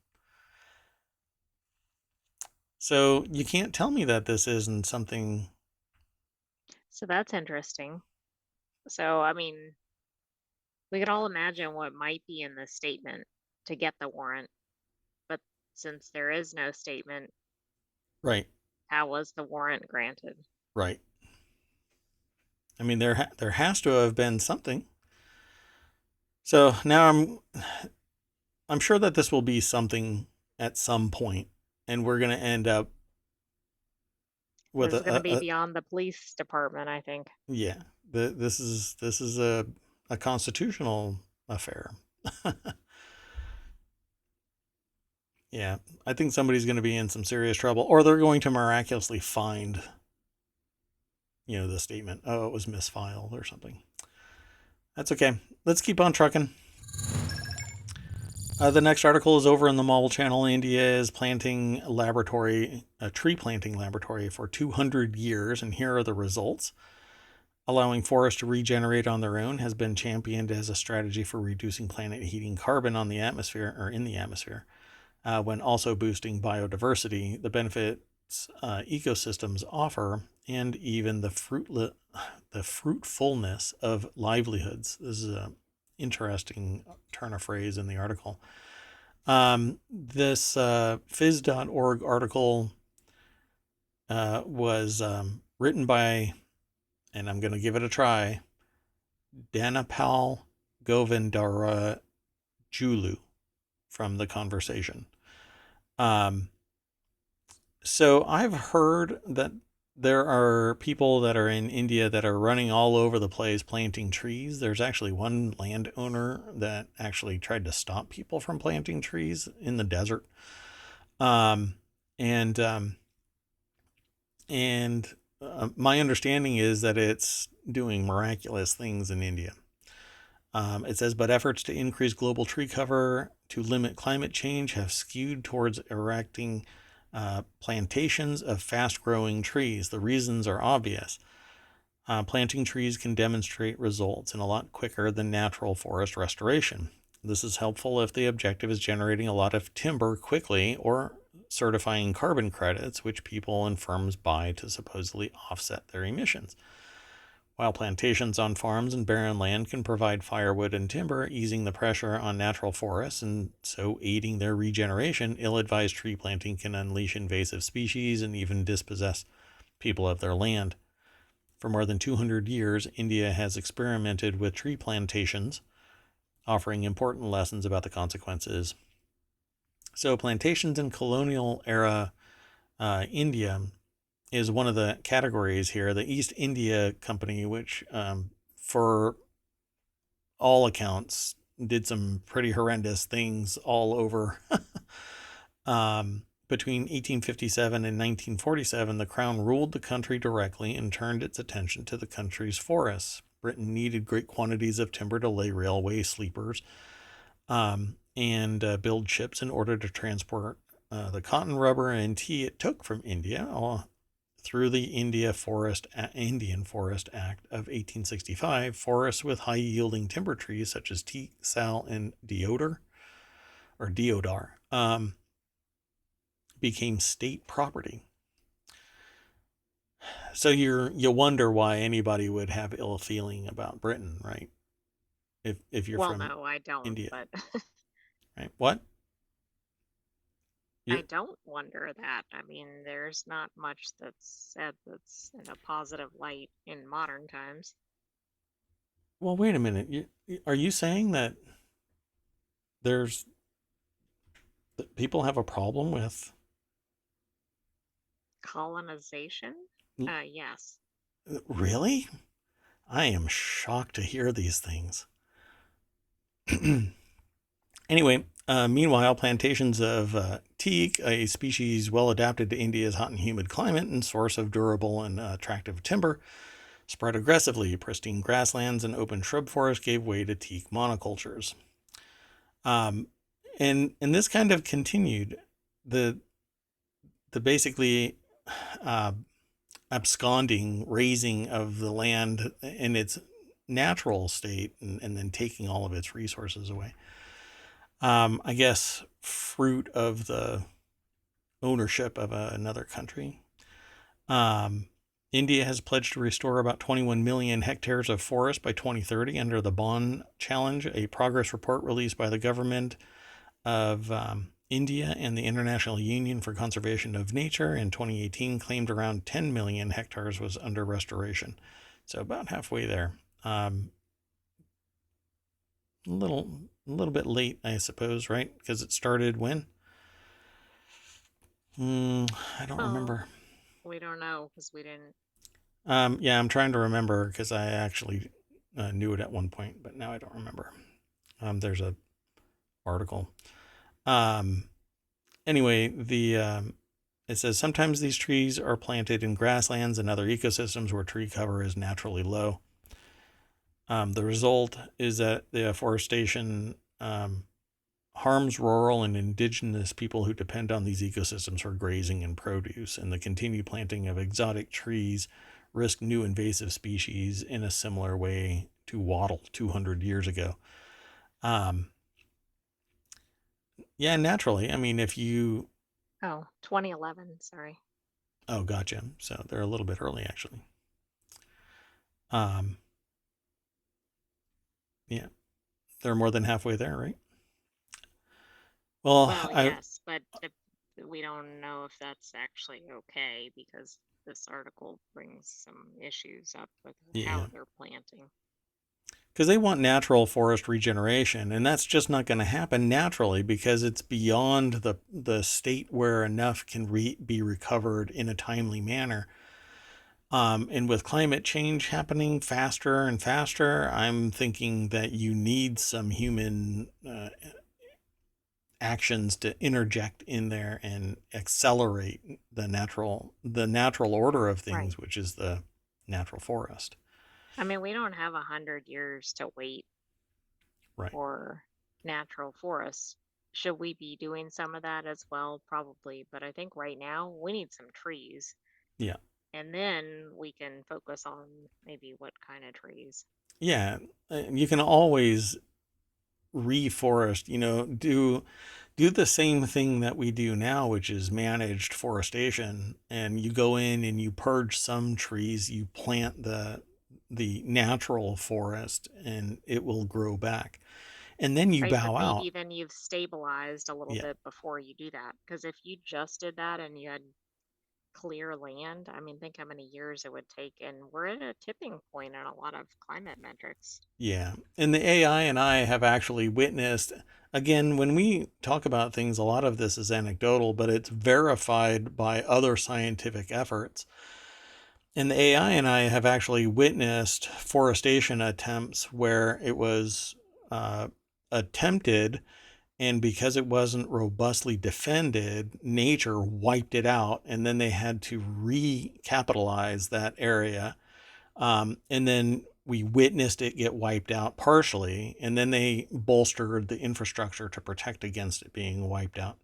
So you can't tell me that this isn't something. So that's interesting. So, I mean, we could all imagine what might be in this statement to get the warrant, but since there is no statement, Right, how was the warrant granted? right. I mean, there has to have been something. So now I'm sure that this will be something at some point, and we're going to end up with This is going to be beyond the police department, I think. yeah. This is a constitutional affair. Yeah, I think somebody's going to be in some serious trouble, or they're going to miraculously find, the statement. Oh, it was misfiled or something. That's okay. Let's keep on trucking. The next article is over in the Mobile Channel. India is planting a tree planting laboratory for 200 years, and here are the results. Allowing forests to regenerate on their own has been championed as a strategy for reducing planet heating carbon on the atmosphere or in the atmosphere, when also boosting biodiversity, the benefits ecosystems offer, and even the fruitfulness of livelihoods. This is an interesting turn of phrase in the article. This phys.org article was written by, and I'm going to give it a try, Dhanapal Govindarajulu from The Conversation. So I've heard that there are people that are in India that are running all over the place planting trees. There's actually one landowner that actually tried to stop people from planting trees in the desert. My understanding is that it's doing miraculous things in India. It says, but efforts to increase global tree cover to limit climate change have skewed towards erecting plantations of fast-growing trees. The reasons are obvious. Planting trees can demonstrate results in a lot quicker than natural forest restoration. This is helpful if the objective is generating a lot of timber quickly or certifying carbon credits, which people and firms buy to supposedly offset their emissions. While plantations on farms and barren land can provide firewood and timber, easing the pressure on natural forests and so aiding their regeneration, ill-advised tree planting can unleash invasive species and even dispossess people of their land. For more than 200 years, India has experimented with tree plantations, offering important lessons about the consequences So plantations in colonial era India is one of the categories here. The East India Company, which for all accounts did some pretty horrendous things all over. Between 1857 and 1947, the crown ruled the country directly and turned its attention to the country's forests. Britain needed great quantities of timber to lay railway sleepers and build ships in order to transport the cotton, rubber, and tea it took from India through the Indian Forest Act of 1865. Forests with high-yielding timber trees such as teak, sal, and deodar became state property. So you wonder why anybody would have ill feeling about Britain, right? If you're Well, from no, I don't, India, but right? What? I You're don't wonder that. I mean, there's not much that's said that's in a positive light in modern times. well. Wait a minute. Are you saying that there's that people have a problem with? Colonization? Yes. Really? I am shocked to hear these things. Anyway, meanwhile, plantations of teak, a species well adapted to India's hot and humid climate and source of durable and attractive timber, spread aggressively. Pristine grasslands and open shrub forests gave way to teak monocultures. Um, and this kind of continued. The basically uh, absconding, raising of the land in its natural state, and then taking all of its resources away. I guess fruit of the ownership of another country. Um, India has pledged to restore about 21 million hectares of forest by 2030 under the Bonn Challenge, a progress report released by the government of India and the International Union for Conservation of Nature in 2018 claimed around 10 million hectares was under restoration. So about halfway there. A little bit late, I suppose, right? Because it started when? I don't Oh, remember. we don't know because we didn't. Yeah, I'm trying to remember because I actually knew it at one point, but now I don't remember. There's a article. Um, anyway, it says sometimes these trees are planted in grasslands and other ecosystems where tree cover is naturally low. The result is that the afforestation harms rural and indigenous people who depend on these ecosystems for grazing and produce, and the continued planting of exotic trees risk new invasive species in a similar way to wattle 200 years ago. Um, yeah, naturally. I mean, if you. Oh, 2011, sorry. Oh, gotcha. So they're a little bit early, actually. Um, yeah, they're more than halfway there, right? Well, Well, yes, but we don't know if that's actually okay because this article brings some issues up with how yeah, they're planting. because they want natural forest regeneration, and that's just not going to happen naturally because it's beyond the state where enough can be recovered in a timely manner. And with climate change happening faster and faster, I'm thinking that you need some human actions to interject in there and accelerate the natural order of Right. things, which is the natural forest. I mean, we don't have 100 years to wait Right. for natural forests. Should we be doing some of that as well? Probably, but I think right now we need some trees, Yeah. and then we can focus on maybe what kind of trees. Yeah. You can always reforest, do the same thing that we do now, which is managed forestation. And you go in and you purge some trees, you plant the natural forest, and it will grow back. And then you Right, but bow out. maybe then you've stabilized a little Yeah. bit before you do that. Because if you just did that and you had clear land, I mean, think how many years it would take. And we're at a tipping point on a lot of climate metrics. Yeah. And the AI and I have actually witnessed Again, when we talk about things, a lot of this is anecdotal, but it's verified by other scientific efforts. And the AI and I have actually witnessed forestation attempts where it was uh, attempted, and because it wasn't robustly defended, nature wiped it out, and then they had to recapitalize that area. And then we witnessed it get wiped out partially, and then they bolstered the infrastructure to protect against it being wiped out.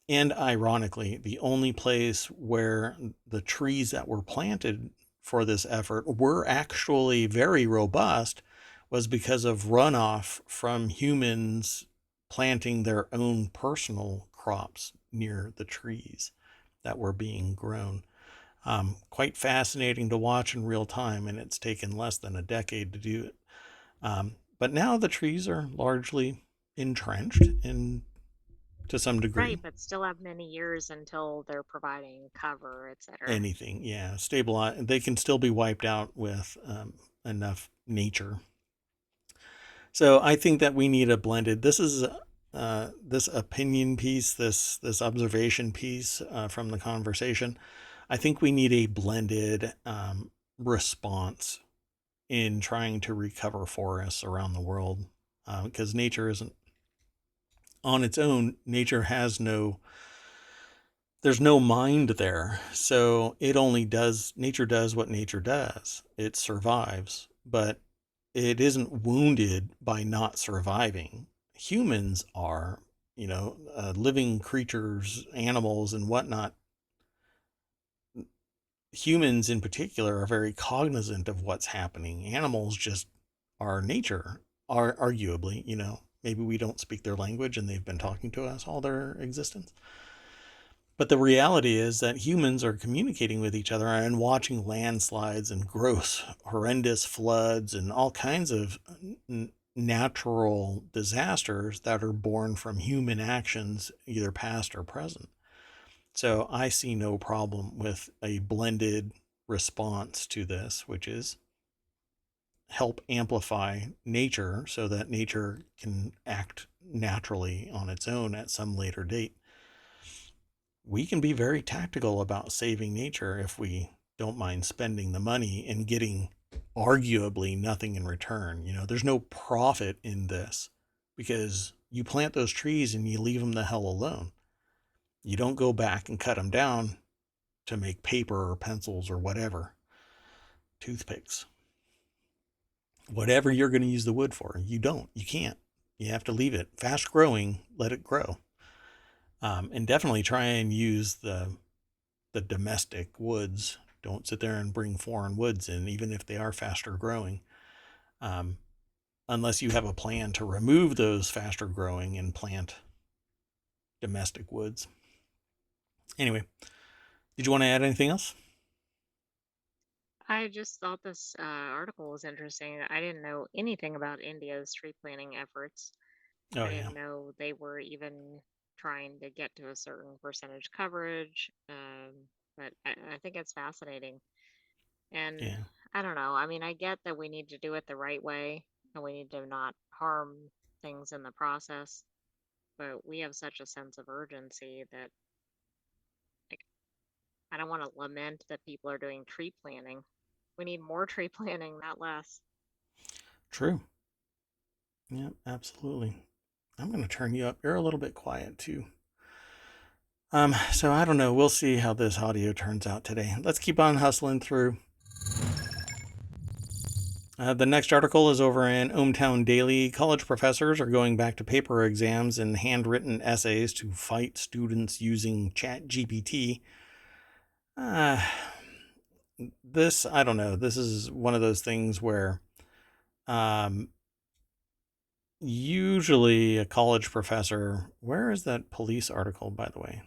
And ironically, the only place where the trees that were planted for this effort were actually very robust was because of runoff from humans planting their own personal crops near the trees that were being grown. Quite fascinating to watch in real time, and it's taken less than a decade to do it. But now the trees are largely entrenched in to some degree. Right, but still have many years until they're providing cover, etc. Anything, yeah, stabilize. They can still be wiped out with enough nature. So I think that we need a blended. This is this opinion piece, this observation piece from the conversation. I think we need a blended response in trying to recover forests around the world, because nature isn't on its own. Nature has no, there's no mind there. So it only does, nature does what nature does. It survives, but it isn't wounded by not surviving. Humans are, living creatures, animals, and whatnot. Humans in particular are very cognizant of what's happening. Animals just are nature, are arguably, maybe we don't speak their language and they've been talking to us all their existence. But the reality is that humans are communicating with each other and watching landslides and gross, horrendous floods and all kinds of natural disasters that are born from human actions, either past or present. So I see no problem with a blended response to this, which is help amplify nature so that nature can act naturally on its own at some later date. We can be very tactical about saving nature if we don't mind spending the money and getting arguably nothing in return. There's no profit in this because you plant those trees and you leave them the hell alone. You don't go back and cut them down to make paper or pencils or whatever, toothpicks, whatever you're going to use the wood for. You can't. You have to leave it fast growing, let it grow. And definitely try and use the domestic woods. Don't sit there and bring foreign woods in, even if they are faster growing, um, unless you have a plan to remove those faster growing and plant domestic woods. Anyway, did you want to add anything else? I just thought this article was interesting. I didn't know anything about India's tree planting efforts. Oh I yeah, didn't know they were even trying to get to a certain percentage coverage. But I think it's fascinating. And yeah, I don't know. I mean, I get that we need to do it the right way and we need to not harm things in the process. But we have such a sense of urgency that, like, I don't want to lament that people are doing tree planting. We need more tree planting, not less. true. Yeah, absolutely. I'm going to turn you up. You're a little bit quiet too. So I don't know. We'll see how this audio turns out today. Let's keep on hustling through. The next article is over in ohmTown Daily. College professors are going back to paper exams and handwritten essays to fight students using ChatGPT. Uh, this, I don't know. This is one of those things where um, usually a college professor. Where is that police article, by the way?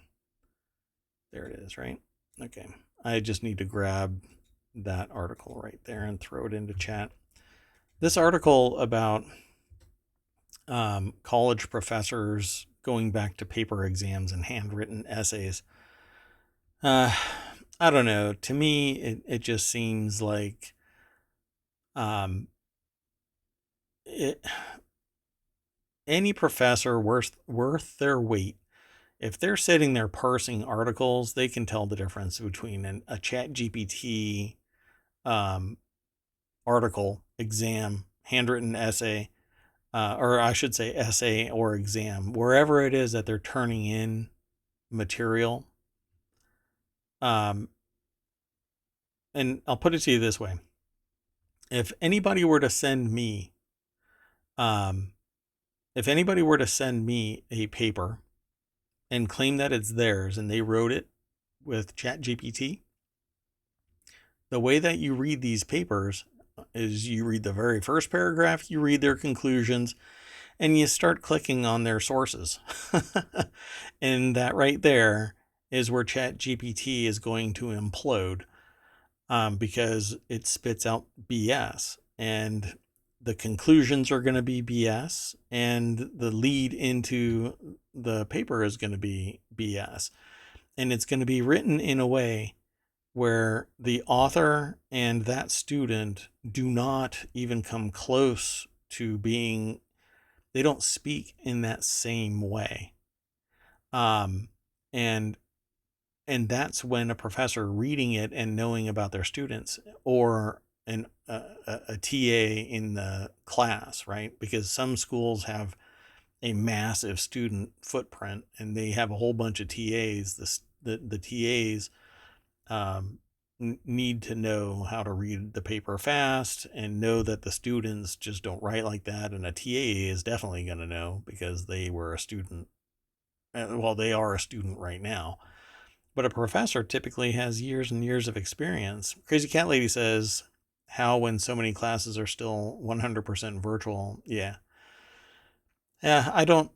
There it is, right? Okay. I just need to grab that article right there and throw it into chat. This article about college professors going back to paper exams and handwritten essays. Uh, I don't know. To me, it just seems like um, it any professor worth their weight, if they're sitting there parsing articles, they can tell the difference between a chat GPT um, article, exam, handwritten essay, or I should say essay or exam, wherever it is that they're turning in material. Um, and I'll put it to you this way. If anybody were to send me, um, if anybody were to send me a paper and claim that it's theirs and they wrote it with ChatGPT, the way that you read these papers is you read the very first paragraph, you read their conclusions, and you start clicking on their sources. And that right there is where ChatGPT is going to implode, because it spits out BS. And the conclusions are going to be BS, and the lead into the paper is going to be BS. And it's going to be written in a way where the author and that student do not even come close to being, they don't speak in that same way. Um, and that's when a professor reading it and knowing about their students, or a TA in the class, right? Because some schools have a massive student footprint and they have a whole bunch of TAs. The TAs need to know how to read the paper fast and know that the students just don't write like that. And a TA is definitely going to know because they were a student. Well, they are a student right now. But a professor typically has years and years of experience. Crazy Cat Lady says, how when so many classes are still 100% virtual? Yeah. Yeah, I don't.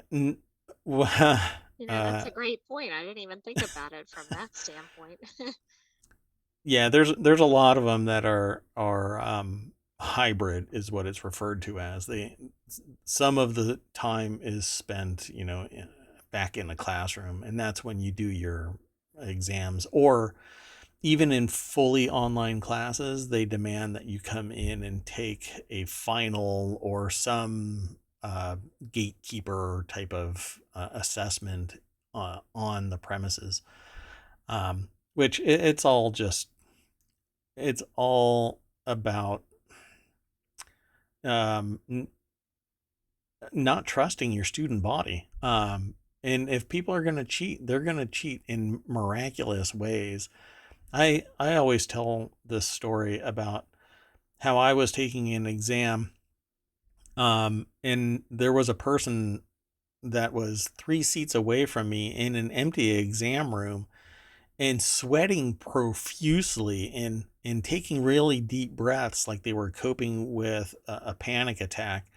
That's a great point. I didn't even think about it from that standpoint. Yeah, there's a lot of them that are hybrid is what it's referred to as. They, some of the time is spent, back in the classroom, and that's when you do your exams. Or even in fully online classes, they demand that you come in and take a final or some gatekeeper type of assessment on the premises. Which it's all about um, not trusting your student body. And if people are going to cheat, they're going to cheat in miraculous ways. I always tell this story about how I was taking an exam, and there was a person that was 3 seats away from me in an empty exam room and sweating profusely and taking really deep breaths like they were coping with a panic attack.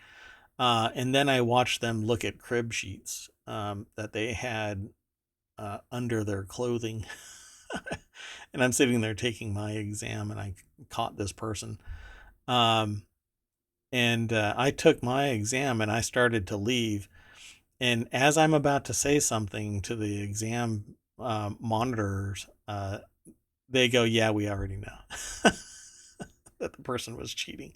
And then I watched them look at crib sheets that they had under their clothing. And I'm sitting there taking my exam, and I caught this person. Um, and I took my exam and I started to leave. And as I'm about to say something to the exam monitors, they go, "Yeah, we already know that the person was cheating."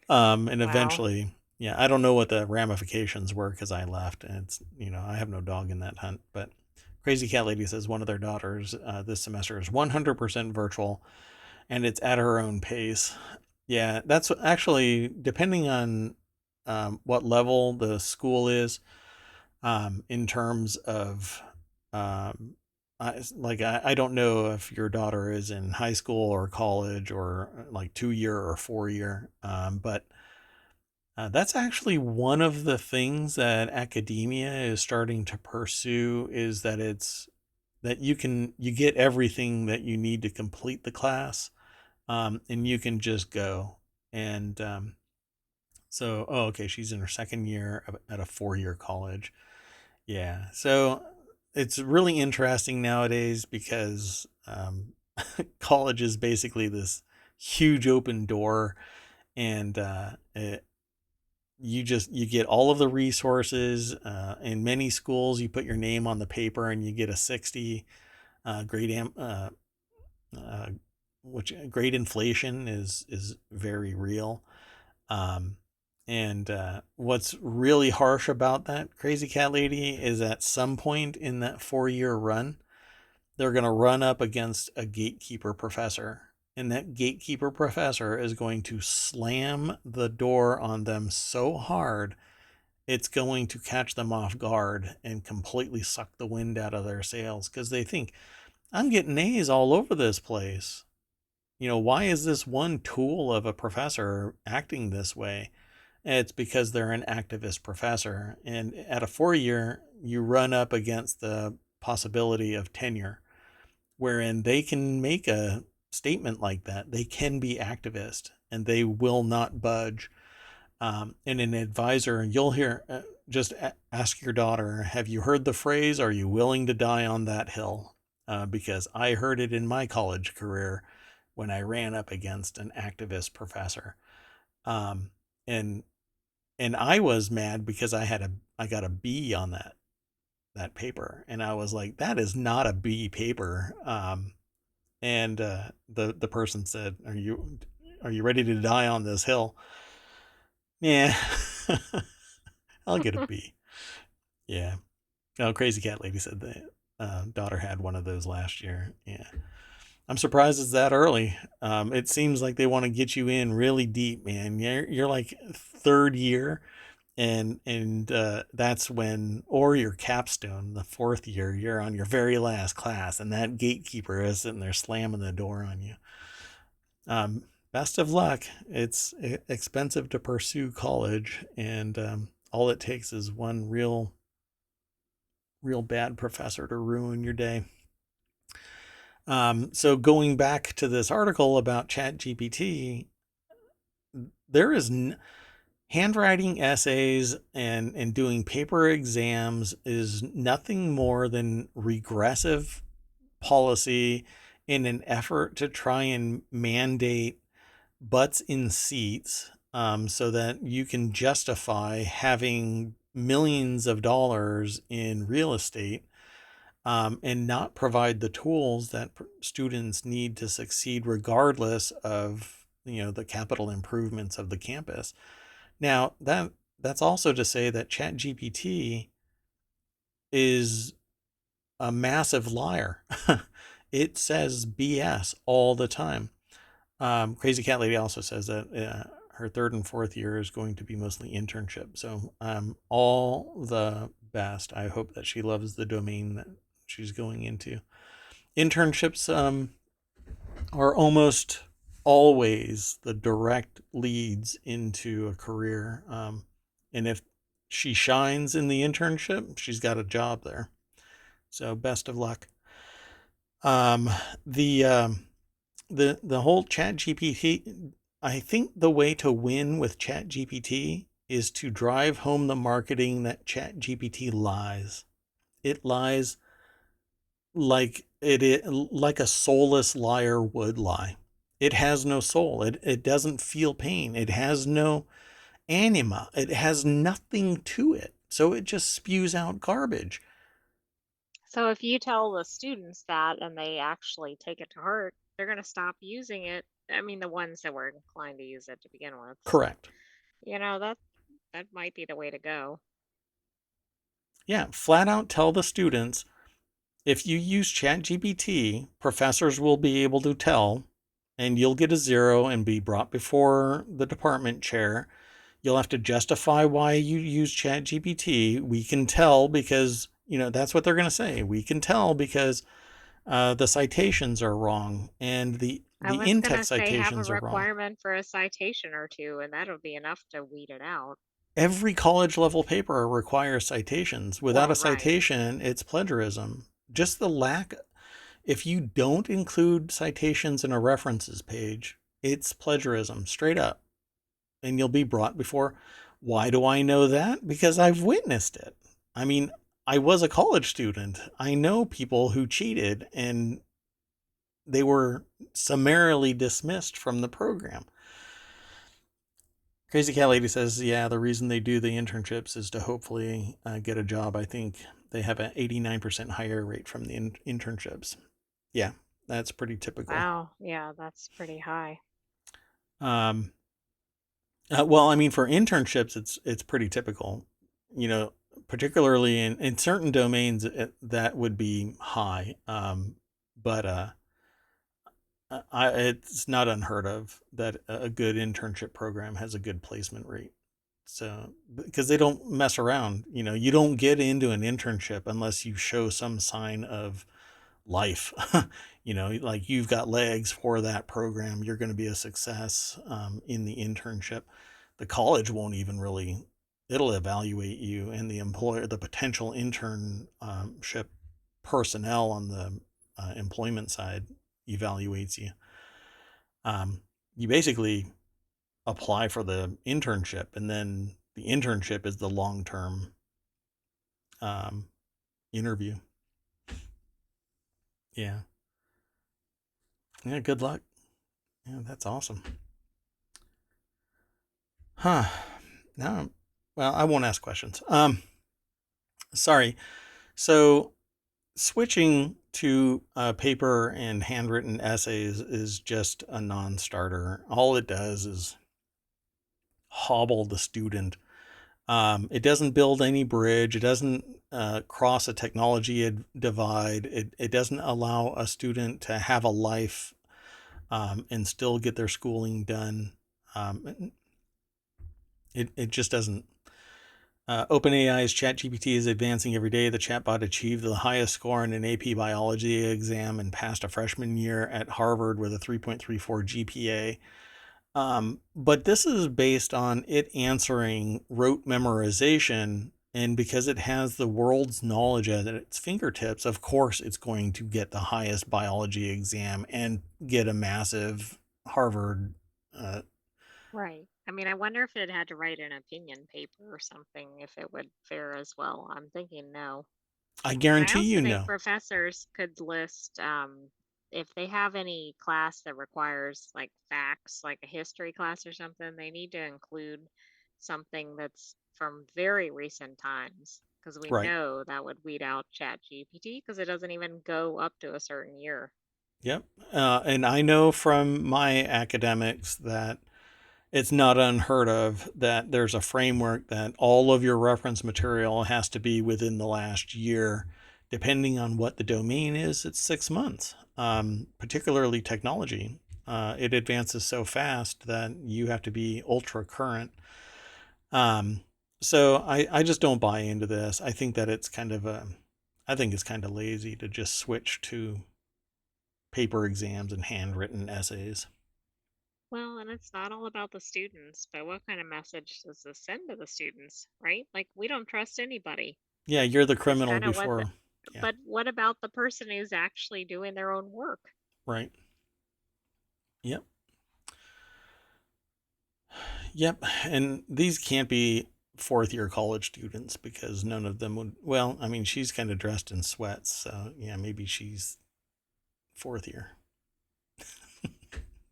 And Wow. eventually, yeah, I don't know what the ramifications were because I left, and it's, I have no dog in that hunt. But Crazy Cat Lady says one of their daughters this semester is 100% virtual, and it's at her own pace. Yeah, that's actually depending on what level the school is, in terms of I don't know if your daughter is in high school or college or like 2 year or 4 year, but that's actually one of the things that academia is starting to pursue, is that it's that you get everything that you need to complete the class, and you can just go. And so, oh, okay, she's in her second year at a 4 year college. Yeah, so it's really interesting nowadays because college is basically this huge open door, and you get all of the resources. In many schools, you put your name on the paper and you get a 60. Grade uh, which grade inflation is very real. Um, And what's really harsh about that crazy cat lady is at some point in that 4 year run, they're going to run up against a gatekeeper professor. And that gatekeeper professor is going to slam the door on them so hard, it's going to catch them off guard and completely suck the wind out of their sails because they think, I'm getting A's all over this place. Why is this one tool of a professor acting this way? It's because they're an activist professor. And at a 4 year, you run up against the possibility of tenure, wherein they can make a statement like that. They can be activist and they will not budge. And an advisor, you'll hear, just ask your daughter, have you heard the phrase, are you willing to die on that hill? Because I heard it in my college career when I ran up against an activist professor. Um, and and I was mad because I got a B on that paper, and I was like, that is not a B paper. And the person said, are you ready to die on this hill? Yeah, I'll get a B. Yeah. Oh, crazy cat lady said that daughter had one of those last year. Yeah. I'm surprised it's that early. It seems like they want to get you in really deep, man. You're like third year, and that's when, or your capstone, the 4th year, you're on your very last class, and that gatekeeper is sitting there slamming the door on you. Best of luck. It's expensive to pursue college, and all it takes is one real bad professor to ruin your day. So going back to this article about ChatGPT, there is handwriting essays and doing paper exams is nothing more than regressive policy in an effort to try and mandate butts in seats, so that you can justify having millions of dollars in real estate, and not provide the tools that students need to succeed regardless of the capital improvements of the campus. Now that's also to say that ChatGPT is a massive liar. It says BS all the time. Crazy Cat Lady also says that her 3rd and 4th year is going to be mostly internship. So all the best. I hope that she loves the domain that she's going into. Internships are almost always the direct leads into a career. And if she shines in the internship, she's got a job there. So best of luck. Um, the the whole Chat GPT, I think the way to win with Chat GPT is to drive home the marketing that Chat GPT lies. It lies like a soulless liar would lie. It has no soul. It doesn't feel pain. It has no anima. It has nothing to it. So it just spews out garbage. So if you tell the students that and they actually take it to heart, they're going to stop using it. I mean, the ones that were inclined to use it to begin with. So, Correct. that might be the way to go. Yeah, flat out tell the students, if you use ChatGPT, professors will be able to tell, and you'll get a zero and be brought before the department chair. You'll have to justify why you use ChatGPT. We can tell because, that's what they're going to say. We can tell because the citations are wrong and I the was going to in-text say have a citations are wrong. requirement for a citation or two, and that'll be enough to weed it out. Every college level paper requires citations. Without Well, a right. citation, it's plagiarism. Just the lack, if you don't include citations in a references page, it's plagiarism straight up. And you'll be brought before. Why do I know that? Because I've witnessed it. I mean, I was a college student. I know people who cheated and they were summarily dismissed from the program. Crazy Cat Lady says, yeah, the reason they do the internships is to hopefully get a job. I think they have an 89% higher rate from the internships. Yeah, that's pretty typical. Wow. Yeah, that's pretty high. Um, Well, I mean, for internships, it's pretty typical. You know, particularly in certain domains, that would be high. But it's not unheard of that a good internship program has a good placement rate. So, because they don't mess around, you don't get into an internship unless you show some sign of life. Like you've got legs for that program, you're going to be a success in the internship. The college won't even really, it'll evaluate you, and the employer, the potential internship personnel on the employment side evaluates you. You basically apply for the internship, and then the internship is the long term um, interview. Yeah. Yeah. Good luck. Yeah, that's awesome. Huh. Now, well, I won't ask questions. Sorry. So switching to paper and handwritten essays is just a non-starter. All it does is hobble the student. It doesn't build any bridge. It doesn't cross a technology divide. It doesn't allow a student to have a life and still get their schooling done. It just doesn't. OpenAI's ChatGPT is advancing every day. The chatbot achieved the highest score in an AP biology exam and passed a freshman year at Harvard with a 3.34 GPA. But this is based on it answering rote memorization. And because it has the world's knowledge at its fingertips, of course, it's going to get the highest biology exam and get a massive Harvard. Uh, Right. I mean, I wonder if it had to write an opinion paper or something, if it would fare as well. I'm thinking no. I And I guarantee also you think know. professors could list, if they have any class that requires like facts, like a history class or something, they need to include something that's from very recent times, because we Right. know that would weed out Chat GPT because it doesn't even go up to a certain year. Yep. And I know from my academics that it's not unheard of that there's a framework that all of your reference material has to be within the last year. Depending on what the domain is, it's 6 months. Particularly technology, it advances so fast that you have to be ultra current. Um, so I just don't buy into this. I think it's kind of lazy to just switch to paper exams and handwritten essays. Well, and it's not all about the students, but what kind of message does this send to the students, right? Like, we don't trust anybody. Yeah, you're the That's criminal kind of what the, before. Yeah, but what about the person who's actually doing their own work? right. Yep. Yep. And these can't be fourth year college students because none of them would. Well, I mean, she's kind of dressed in sweats. So, yeah, maybe she's fourth year.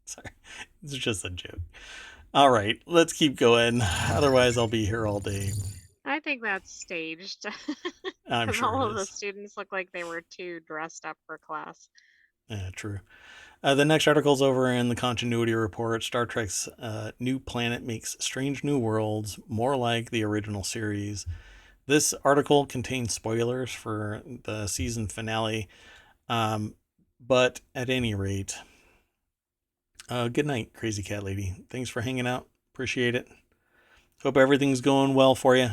Sorry. It's just a joke. All right. Let's keep going. Otherwise, I'll be here all day. I think that's staged I'm because sure it all of the is. students look like they were too dressed up for class. Yeah, true. The next article's over in the continuity report. Star Trek's new planet makes strange new worlds more like the original series. This article contains spoilers for the season finale, um, but at any rate, good night, Crazy Cat Lady. Thanks for hanging out. Appreciate it. Hope everything's going well for you.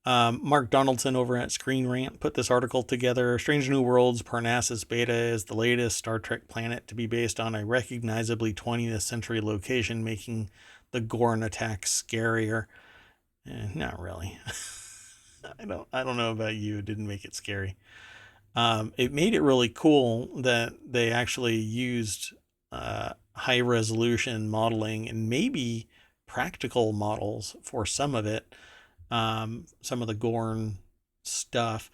Mark Donaldson over at Screen Rant put this article together. Strange New Worlds Parnassus Beta is the latest Star Trek planet to be based on a recognizably 20th century location, making the Gorn attack scarier. Not really. I don't know about you. It didn't make it scary. It made it really cool that they actually used high resolution modeling and maybe practical models for some of it, some of the Gorn stuff.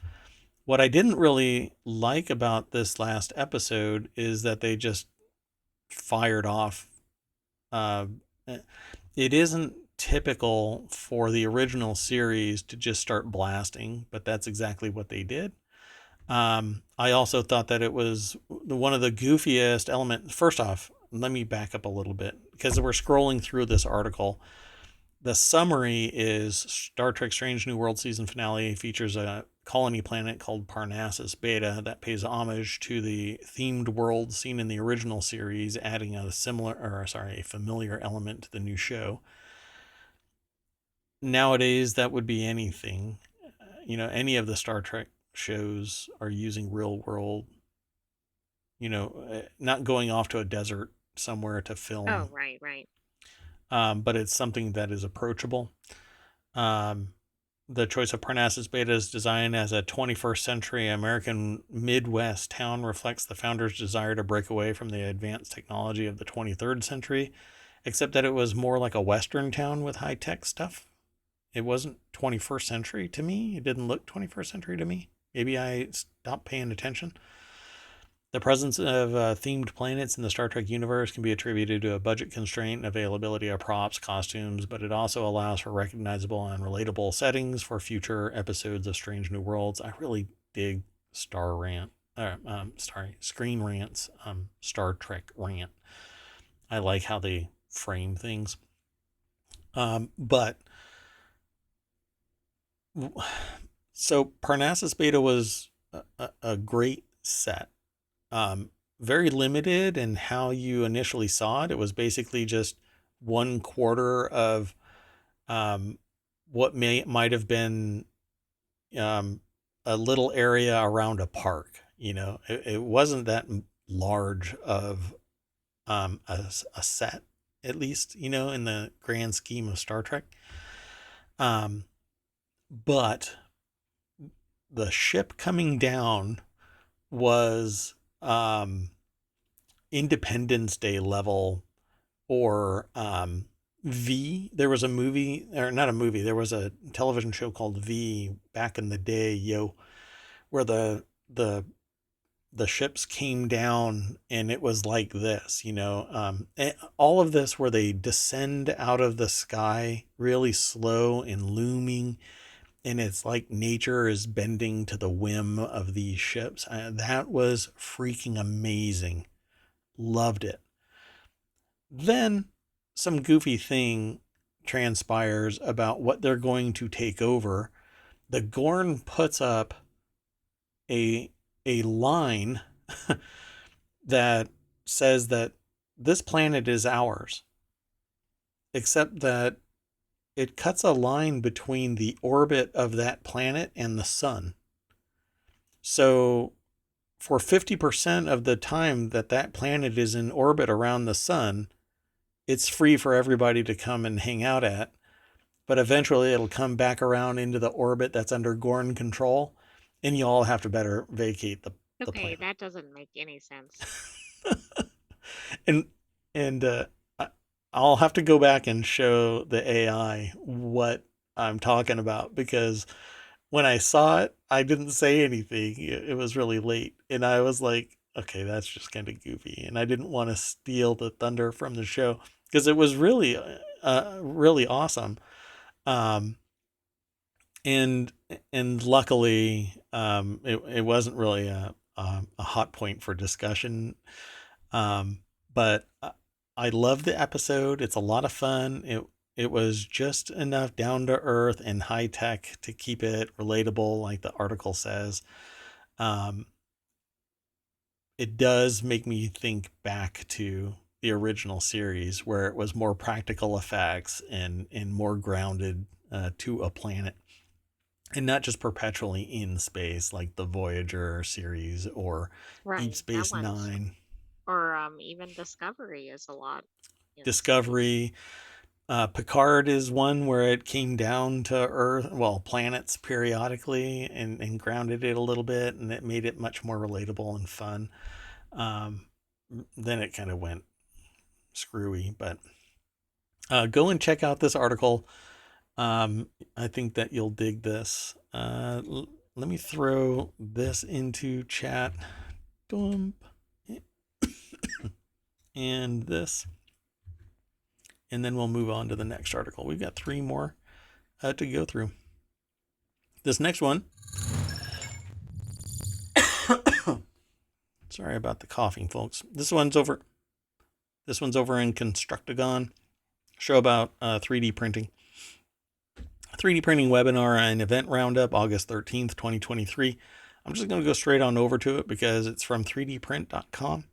What I didn't really like about this last episode is that they just fired off. Uh, it isn't typical for the original series to just start blasting, but that's exactly what they did. I also thought that it was one of the goofiest elements. First off, let me back up a little bit because we're scrolling through this article. The summary is Star Trek Strange New World season finale features a colony planet called Parnassus Beta that pays homage to the themed world seen in the original series, adding a familiar element to the new show. Nowadays, that would be anything. Any of the Star Trek shows are using real world, not going off to a desert somewhere to Oh, film, right, right. but it's something that is approachable. Um, the choice of Parnassus Beta's design as a 21st century American Midwest town reflects the founders' desire to break away from the advanced technology of the 23rd century, except that it was more like a Western town with high tech stuff. It wasn't 21st century to me. It didn't look 21st century to me. Maybe I stopped paying attention. The presence of themed planets in the Star Trek universe can be attributed to a budget constraint and availability of props, costumes, but it also allows for recognizable and relatable settings for future episodes of Strange New Worlds. I really dig Screen Rant's Star Trek rant. I like how they frame things. But so Parnassus Beta was a great set. Very limited in how you initially saw it. It was basically just 1/4 of what might have been a little area around a park. It wasn't that large of a set, at least, in the grand scheme of Star Trek. But the ship coming down was Independence Day level, or V. There was a movie, or not a movie, there was a television show called V back in the day, where the ships came down and it was like this, all of this where they descend out of the sky really slow and looming, and it's like nature is bending to the whim of these ships. That was freaking amazing. Loved it. Then some goofy thing transpires about what they're going to take over. The Gorn puts up a line that says that this planet is ours, except that it cuts a line between the orbit of that planet and the sun. So for 50% of the time that planet is in orbit around the sun, it's free for everybody to come and hang out at. But eventually it'll come back around into the orbit that's under Gorn control, and you all have to better vacate the Okay, planet. that doesn't make any sense. and and I'll have to go back and show the AI what I'm talking about, because when I saw it, I didn't say anything. It was really late, and I was like, okay, that's just kind of goofy, and I didn't want to steal the thunder from the show because it was really, really awesome. Um, and luckily, it wasn't really a hot point for discussion. But I love the episode. It's a lot of fun. It was just enough down to earth and high tech to keep it relatable, like the article says. Um, it does make me think back to the original series where it was more practical effects and more grounded to a planet, and not just perpetually in space like the Voyager series or Deep Right, that Space one's, Nine. or even Discovery is a lot in space. Discovery. Picard is one where it came down to Earth, well, planets periodically, and grounded it a little bit, and it made it much more relatable and fun. Um, then it kind of went screwy, but go and check out this article. I think that you'll dig this. Let me throw this into chat. Dump. And this. And then we'll move on to the next article. We've got 3 more to go through. This next one. Sorry about the coughing, folks. This one's over. This one's over in Constructagon. Show about 3D printing. 3D printing webinar and event roundup, August 13th, 2023. I'm just going to go straight on over to it because it's from 3dprint.com,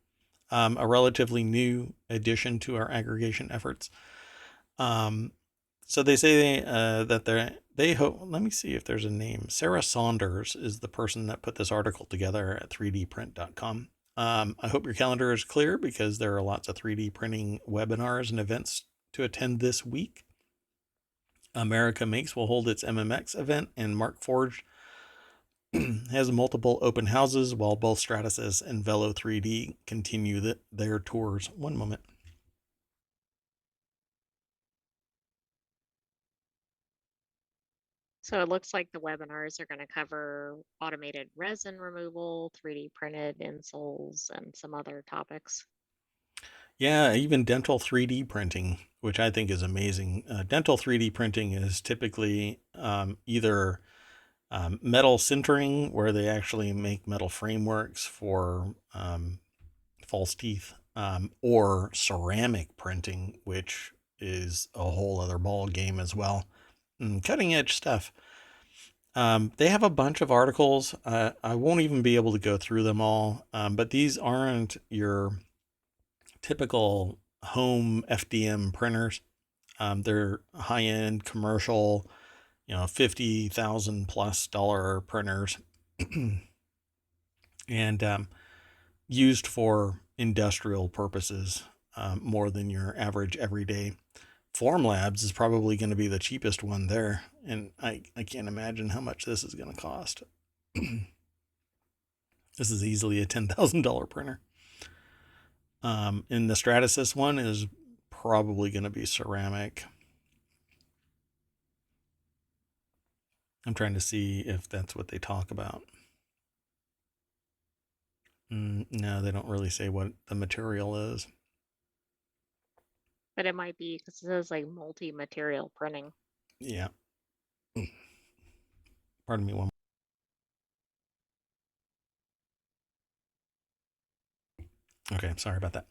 a relatively new addition to our aggregation efforts. So they say that they hope. Let me see if there's a name. Sarah Saunders is the person that put this article together at 3dprint.com. I hope your calendar is clear because there are lots of 3D printing webinars and events to attend this week. America Makes will hold its MMX event, and Mark Forge has multiple open houses, while both Stratasys and Velo 3D continue their tours. One moment. So it looks like the webinars are going to cover automated resin removal, 3D printed insoles, and some other topics. Yeah, even dental 3D printing, which I think is amazing. Dental 3D printing is typically either metal sintering, where they actually make metal frameworks for false teeth, or ceramic printing, which is a whole other ball game as well. Cutting edge stuff. They have a bunch of articles. I won't even be able to go through them all, but these aren't your typical home FDM printers. They're high end commercial, $50,000 plus printers, and used for industrial purposes more than your average everyday. Formlabs is probably going to be the cheapest one there, and I can't imagine how much this is going to cost. This is easily a $10,000 printer. And the Stratasys one is probably going to be ceramic. I'm trying to see if that's what they talk about. No, they don't really say what the material is. But it might be because it says like multi-material printing. Yeah. Pardon me one. Okay, sorry about that.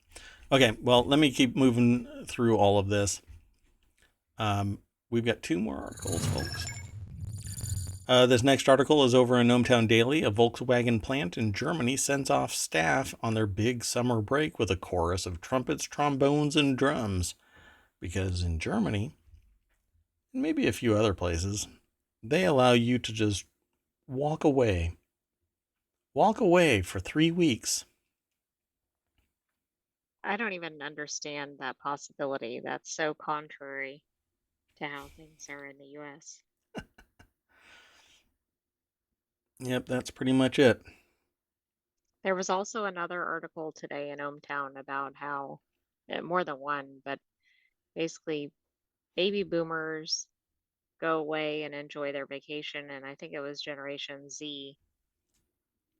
Okay, well, let me keep moving through all of this. We've got two more articles, folks. This next article is over in ohmTown Daily. A Volkswagen plant in Germany sends off staff on their big summer break with a chorus of trumpets, trombones, and drums. Because in Germany, and maybe a few other places, they allow you to just walk away. Walk away for 3 weeks. I don't even understand that possibility. That's so contrary to how things are in the US. Yep, that's pretty much it. There was also another article today in ohmTown about how, more than one, but basically baby boomers go away and enjoy their vacation. And I think it was Generation Z,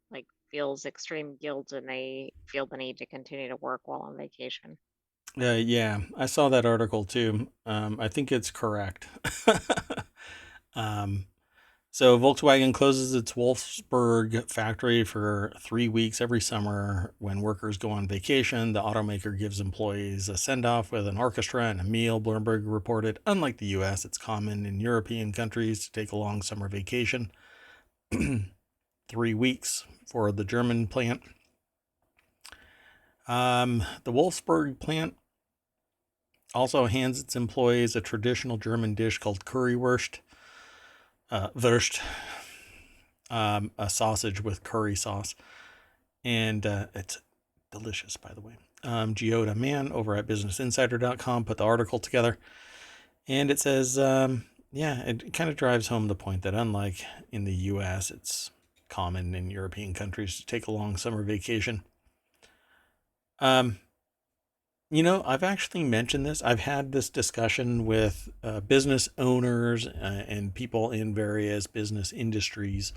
like, feels extreme guilt and they feel the need to continue to work while on vacation. Yeah, I saw that article too. I think it's correct. um, so Volkswagen closes its Wolfsburg factory for 3 weeks every summer when workers go on vacation. The automaker gives employees a send-off with an orchestra and a meal. Bloomberg reported, unlike the U.S., it's common in European countries to take a long summer vacation. 3 weeks for the German plant. The Wolfsburg plant also hands its employees a traditional German dish called Currywurst. Wurst, a sausage with curry sauce. And it's delicious, by the way. Giota Mann over at BusinessInsider.com put the article together. And it says, it kind of drives home the point that unlike in the U.S., it's common in European countries to take a long summer vacation. I've actually mentioned this. I've had this discussion with business owners and people in various business industries,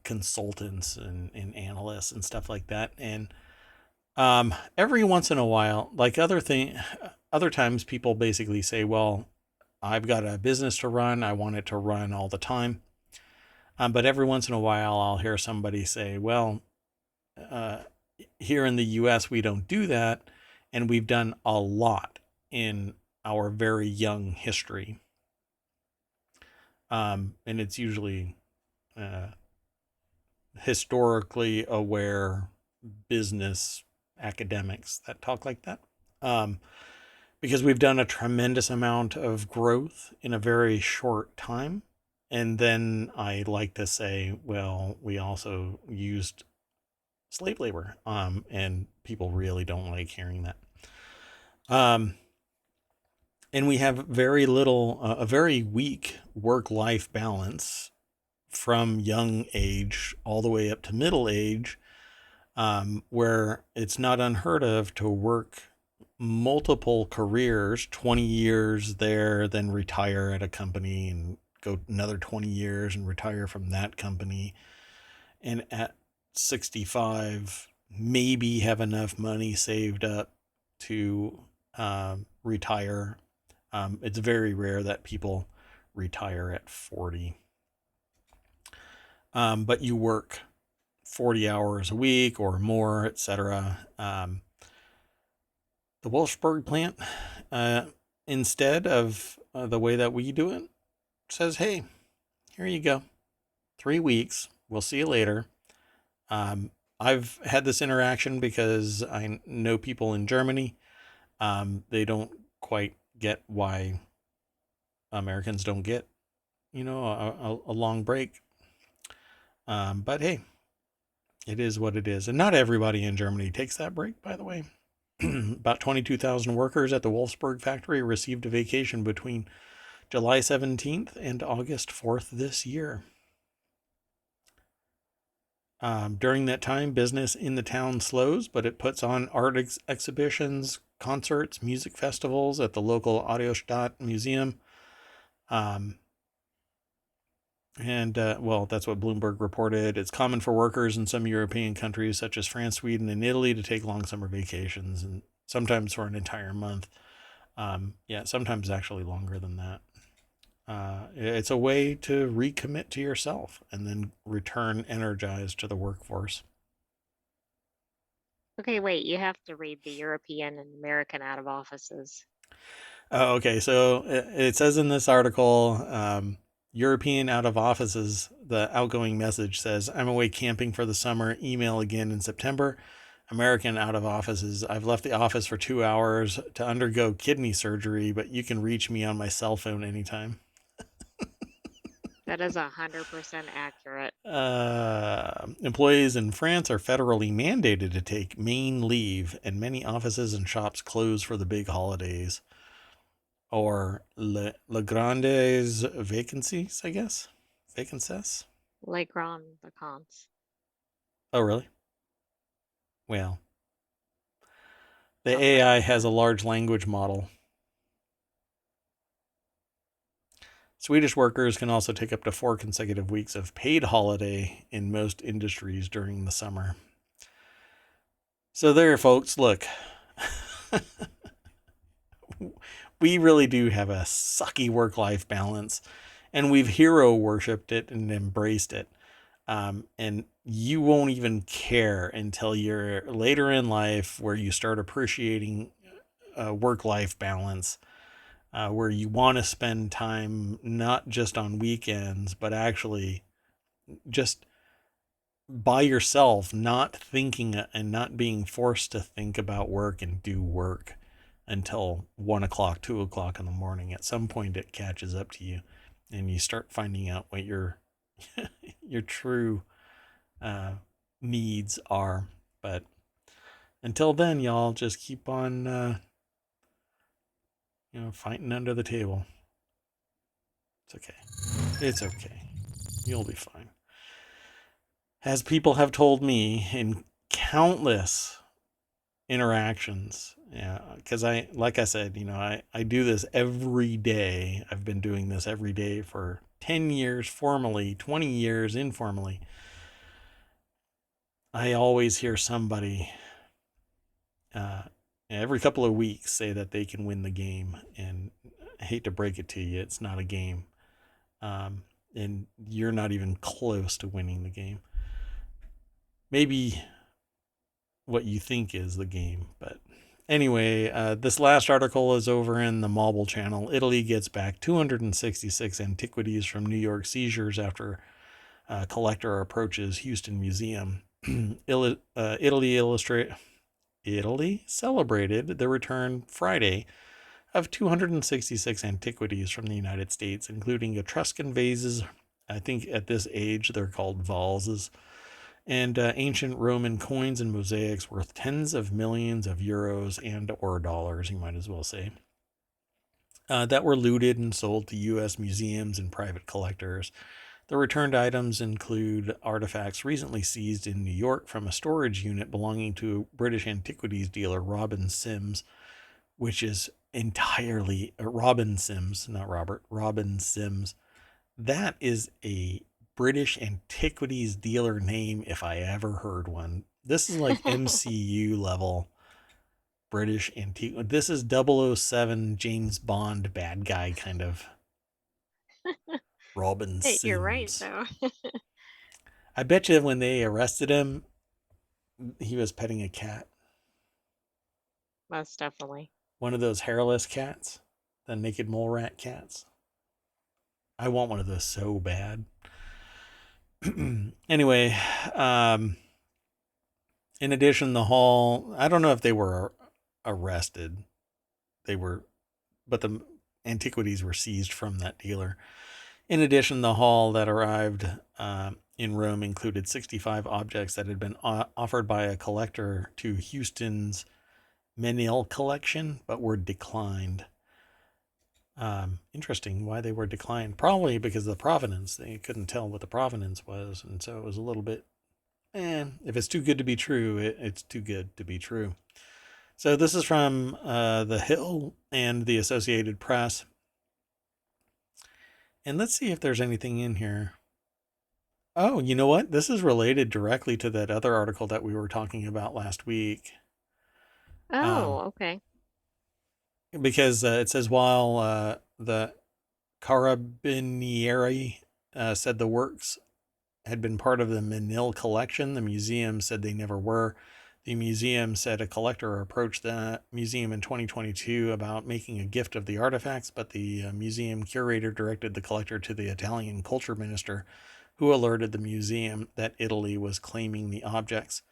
consultants and analysts and stuff like that. And every once in a while, like other times, people basically say, "Well, I've got a business to run. I want it to run all the time." But every once in a while, I'll hear somebody say, "Well, here in the U.S., we don't do that." And we've done a lot in our very young history. And it's usually uh, historically aware business academics that talk like that. Um, because we've done a tremendous amount of growth in a very short time. And then I like to say, well, we also used slave labor. And people really don't like hearing that. Um, and we have very little, a very weak work life balance from young age all the way up to middle age, where it's not unheard of to work multiple careers, 20 years there, then retire at a company and go another 20 years and retire from that company. And at 65, maybe have enough money saved up to retire. It's very rare that people retire at 40. But you work 40 hours a week or more, etc. The Wolfsburg plant, instead of the way that we do it, says, hey, here you go. 3 weeks. We'll see you later. I've had this interaction because I know people in Germany. They don't quite get why Americans don't get, a long break. But hey, it is what it is. And not everybody in Germany takes that break, by the way. About 22,000 workers at the Wolfsburg factory received a vacation between July 17th and August 4th this year. During that time, business in the town slows, but it puts on art exhibitions, concerts, music festivals at the local Audiostadt Museum. Well, that's what Bloomberg reported. It's common for workers in some European countries, such as France, Sweden, and Italy, to take long summer vacations, and sometimes for an entire month. Yeah, sometimes actually longer than that. It's a way to recommit to yourself and then return energized to the workforce. Okay, wait, you have to read the European and American out of offices. Oh, okay, so it says in this article, European out of offices, the outgoing message says, I'm away camping for the summer, email again in September. American out of offices, I've left the office for 2 hours to undergo kidney surgery, but you can reach me on my cell phone anytime. That is 100% accurate. Employees in France are federally mandated to take main leave, and many offices and shops close for the big holidays. Or Le Grandes vacancies, I guess. Vacancies. Like Ron Bacons. Oh, really? Well, the Something like AI has that. a large language model. Swedish workers can also take up to 4 consecutive weeks of paid holiday in most industries during the summer. So, there, folks, look. We really do have a sucky work life balance, and we've hero worshipped it and embraced it. And you won't even care until you're later in life where you start appreciating work life balance, where you want to spend time not just on weekends, but actually just by yourself, not thinking and not being forced to think about work and do work until 1 o'clock, 2 o'clock in the morning. At some point, it catches up to you, and you start finding out what your your true uh, needs are. But until then, y'all just keep on, fighting under the table. It's okay. It's okay. You'll be fine. As people have told me in countless interactions, yeah, because like I said, I do this every day. I've been doing this every day for 10 years formally, 20 years informally. I always hear somebody uh, every couple of weeks say that they can win the game. And I hate to break it to you, it's not a game. And you're not even close to winning the game. Maybe what you think is the game, but Anyway, this last article is over in the Mobile channel. Italy gets back 266 antiquities from New York seizures after a collector approaches Houston Museum. Italy celebrated the return Friday of 266 antiquities from the United States, including Etruscan vases. I think at this age they're called vases, and ancient Roman coins and mosaics worth tens of millions of euros and or dollars, you might as well say, that were looted and sold to U.S. museums and private collectors. The returned items include artifacts recently seized in New York from a storage unit belonging to British antiquities dealer Robin Sims, which is entirely Robin Sims, not Robert, Robin Sims. That is a British antiquities dealer name if I ever heard one. This is like MCU level British antique. This is 007 James Bond bad guy kind of Robin Hey, you're right, Sims. though. I bet you when they arrested him, he was petting a cat. Most definitely. One of those hairless cats, the naked mole rat cats. I want one of those so bad. Anyway, in addition, the hall, I don't know if they were arrested. They were, but the antiquities were seized from that dealer. In addition, the haul that arrived in Rome included 65 objects that had been offered by a collector to Houston's Menil collection, but were declined. Interesting why they were declined. Probably because of the provenance. They couldn't tell what the provenance was, and so it was a little bit, if it's too good to be true, it's too good to be true. So this is from The Hill and the Associated Press. And let's see if there's anything in here. Oh, you know what? This is related directly to that other article that we were talking about last week. Oh, okay. Because it says while the Carabinieri said the works had been part of the Menil collection, the museum said they never were. The museum said a collector approached the museum in 2022 about making a gift of the artifacts, but the museum curator directed the collector to the Italian culture minister, who alerted the museum that Italy was claiming the objects.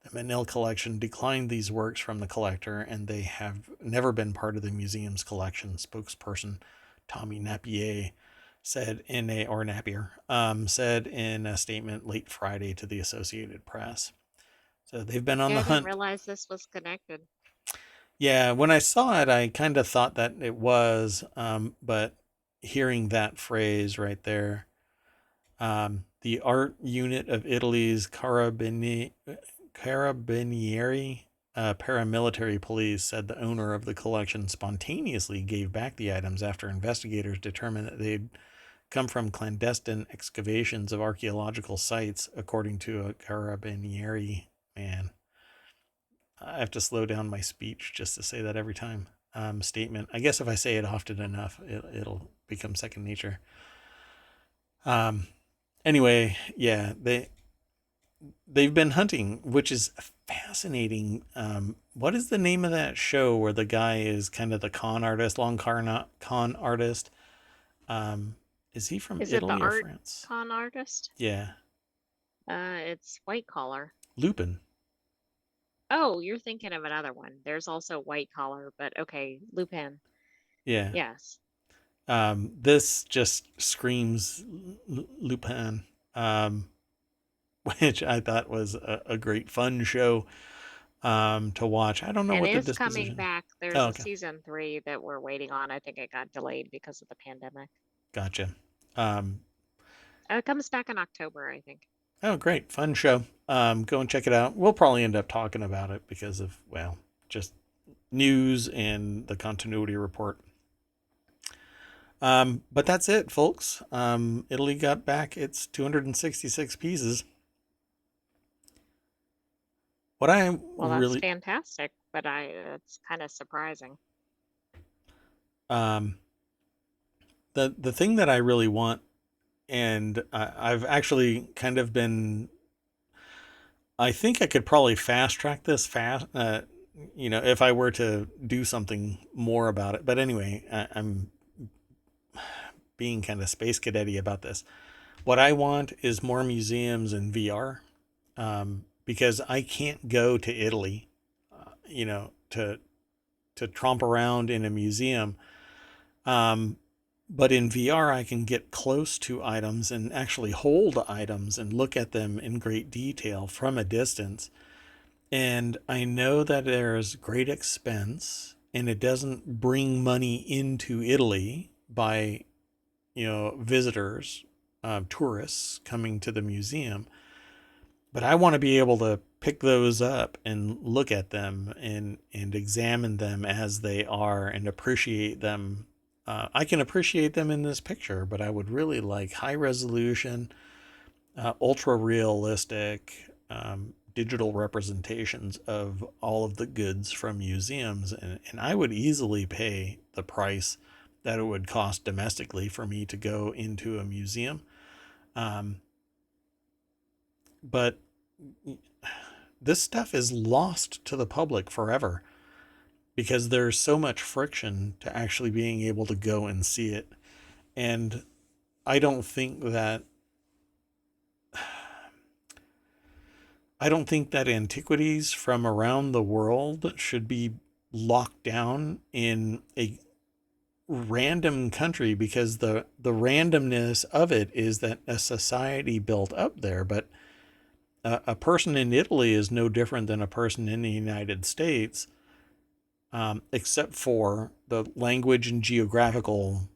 The Menil collection declined these works from the collector, and they have never been part of the museum's collection. Spokesperson Tommy Napier said in a statement late Friday to the Associated Press. So they've been on Yeah, the I didn't hunt. realize this was connected. Yeah, when I saw it, I kind of thought that it was, but hearing that phrase right there, the art unit of Italy's Carabinieri paramilitary police said the owner of the collection spontaneously gave back the items after investigators determined that they'd come from clandestine excavations of archaeological sites, according to a Carabinieri man. I have to slow down my speech just to say that every time. Statement. I guess if I say it often enough, it'll become second nature. Anyway, yeah, they've been hunting, which is fascinating. What is the name of that show where the guy is kind of the con artist, con artist? Is he from Is it the Italy or art France? con artist? Yeah, It's White Collar. Lupin. Oh, you're thinking of another one. There's also White Collar, but okay, Lupin. Yeah. Yes. This just screams Lupin, which I thought was a great fun show to watch. I don't know And what the is coming disposition. back. There's Oh, a okay, season 3 that we're waiting on. I think it got delayed because of the pandemic. gotcha. Um, It comes back in October, I think. oh, great, fun show. Go and check it out. We'll probably end up talking about it because of just news and the continuity report. But that's it, folks. Italy got back its 266 pieces. What I Well, that's really, fantastic, but it's kind of surprising. um, the thing that I really want, and I've actually kind of been, I think I could probably fast track this if I were to do something more about it. But anyway, I'm being kind of space cadet about this. What I want is more museums in VR, because I can't go to Italy, to tromp around in a museum. Um, but in VR, I can get close to items and actually hold items and look at them in great detail from a distance. And I know that there's great expense and it doesn't bring money into Italy by, visitors, tourists coming to the museum. But I want to be able to pick those up and look at them and examine them as they are and appreciate them. I can appreciate them in this picture, but I would really like high resolution, ultra realistic, digital representations of all of the goods from museums. And I would easily pay the price that it would cost domestically for me to go into a museum. Um, but this stuff is lost to the public forever because there's so much friction to actually being able to go and see it. And I don't think that antiquities from around the world should be locked down in a random country, because the randomness of it is that a society built up there. But a person in Italy is no different than a person in the United States, except for the language and geopolitical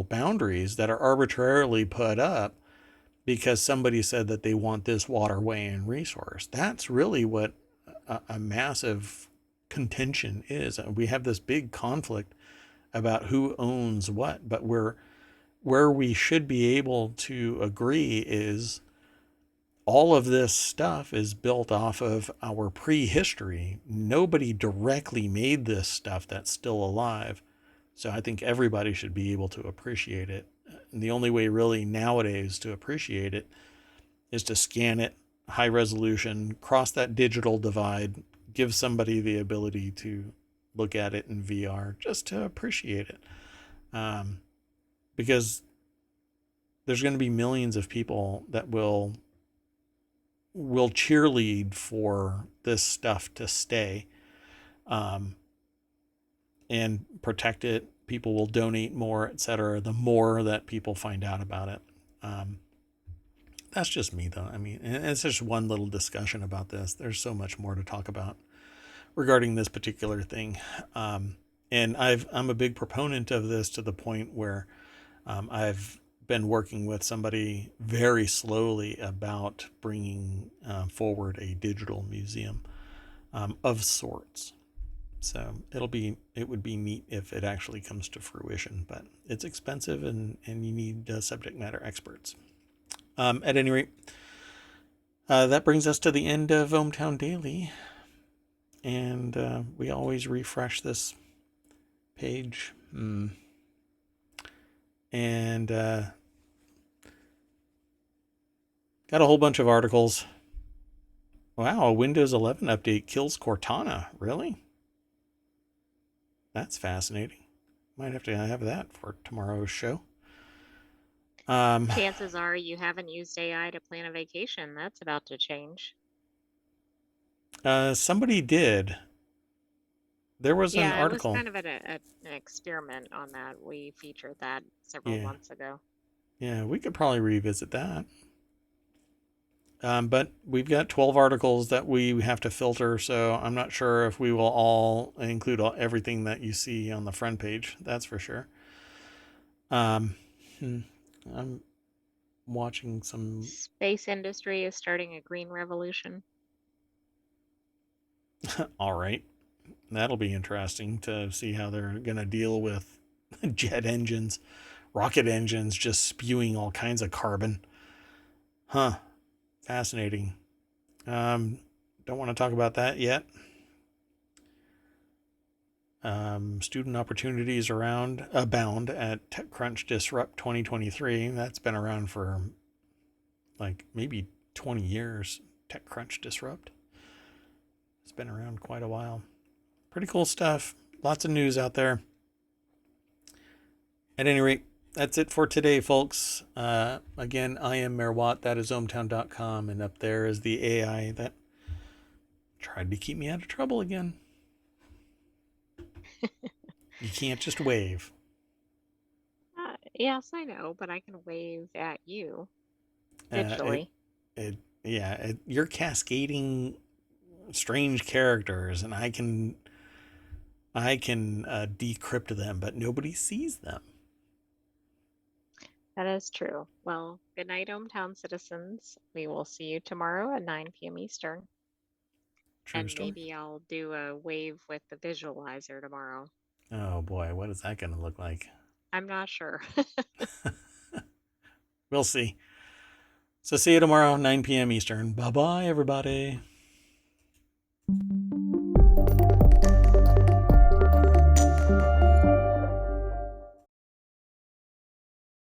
boundaries that are arbitrarily put up because somebody said that they want this waterway and resource. That's really what a massive contention is. We have this big conflict about who owns what, but where we should be able to agree is all of this stuff is built off of our prehistory. Nobody directly made this stuff that's still alive. So I think everybody should be able to appreciate it. And the only way really nowadays to appreciate it is to scan it, high resolution, cross that digital divide, give somebody the ability to look at it in VR just to appreciate it. Because there's going to be millions of people that will cheerlead for this stuff to stay, and protect it. People will donate more, etc. The more that people find out about it. That's just me, though. I mean, it's just one little discussion about this. There's so much more to talk about regarding this particular thing. And I'm a big proponent of this to the point where I've been working with somebody very slowly about bringing forward a digital museum of sorts. So it would be neat if it actually comes to fruition, but it's expensive and you need subject matter experts. At any rate, that brings us to the end of ohmTown Daily, and we always refresh this page. And got a whole bunch of articles. Wow, a Windows 11 update kills Cortana. Really? That's fascinating. Might have to have that for tomorrow's show. Chances are you haven't used AI to plan a vacation. That's about to change. Somebody did. There was an Yeah, it was article. kind of an experiment on that. We featured that several Yeah. months ago. Yeah, we could probably revisit that. But we've got 12 articles that we have to filter, so I'm not sure if we will all include everything that you see on the front page. That's for sure. I'm watching some. Space industry is starting a green revolution. All right. That'll be interesting to see how they're going to deal with jet engines, rocket engines just spewing all kinds of carbon. Huh. Fascinating. Don't want to talk about that yet. Student opportunities abound at TechCrunch Disrupt 2023. That's been around for like maybe 20 years. TechCrunch Disrupt. been around quite a while. Pretty cool stuff. Lots of news out there. At any rate, that's it for today, folks. Again, I am Mayor Watt. That is ohmTown.com. And up there is the AI that tried to keep me out of trouble again. You can't just wave. Yes, I know, but I can wave at you digitally. You're cascading strange characters, and I can decrypt them, but nobody sees them. That is true. Well, good night, ohmTown citizens. We will see you tomorrow at 9 p.m. Eastern. True And story. maybe I'll do a wave with the visualizer tomorrow. Oh boy, what is that going to look like? I'm not sure. We'll see. So see you tomorrow, 9 p.m. Eastern. Bye bye, everybody.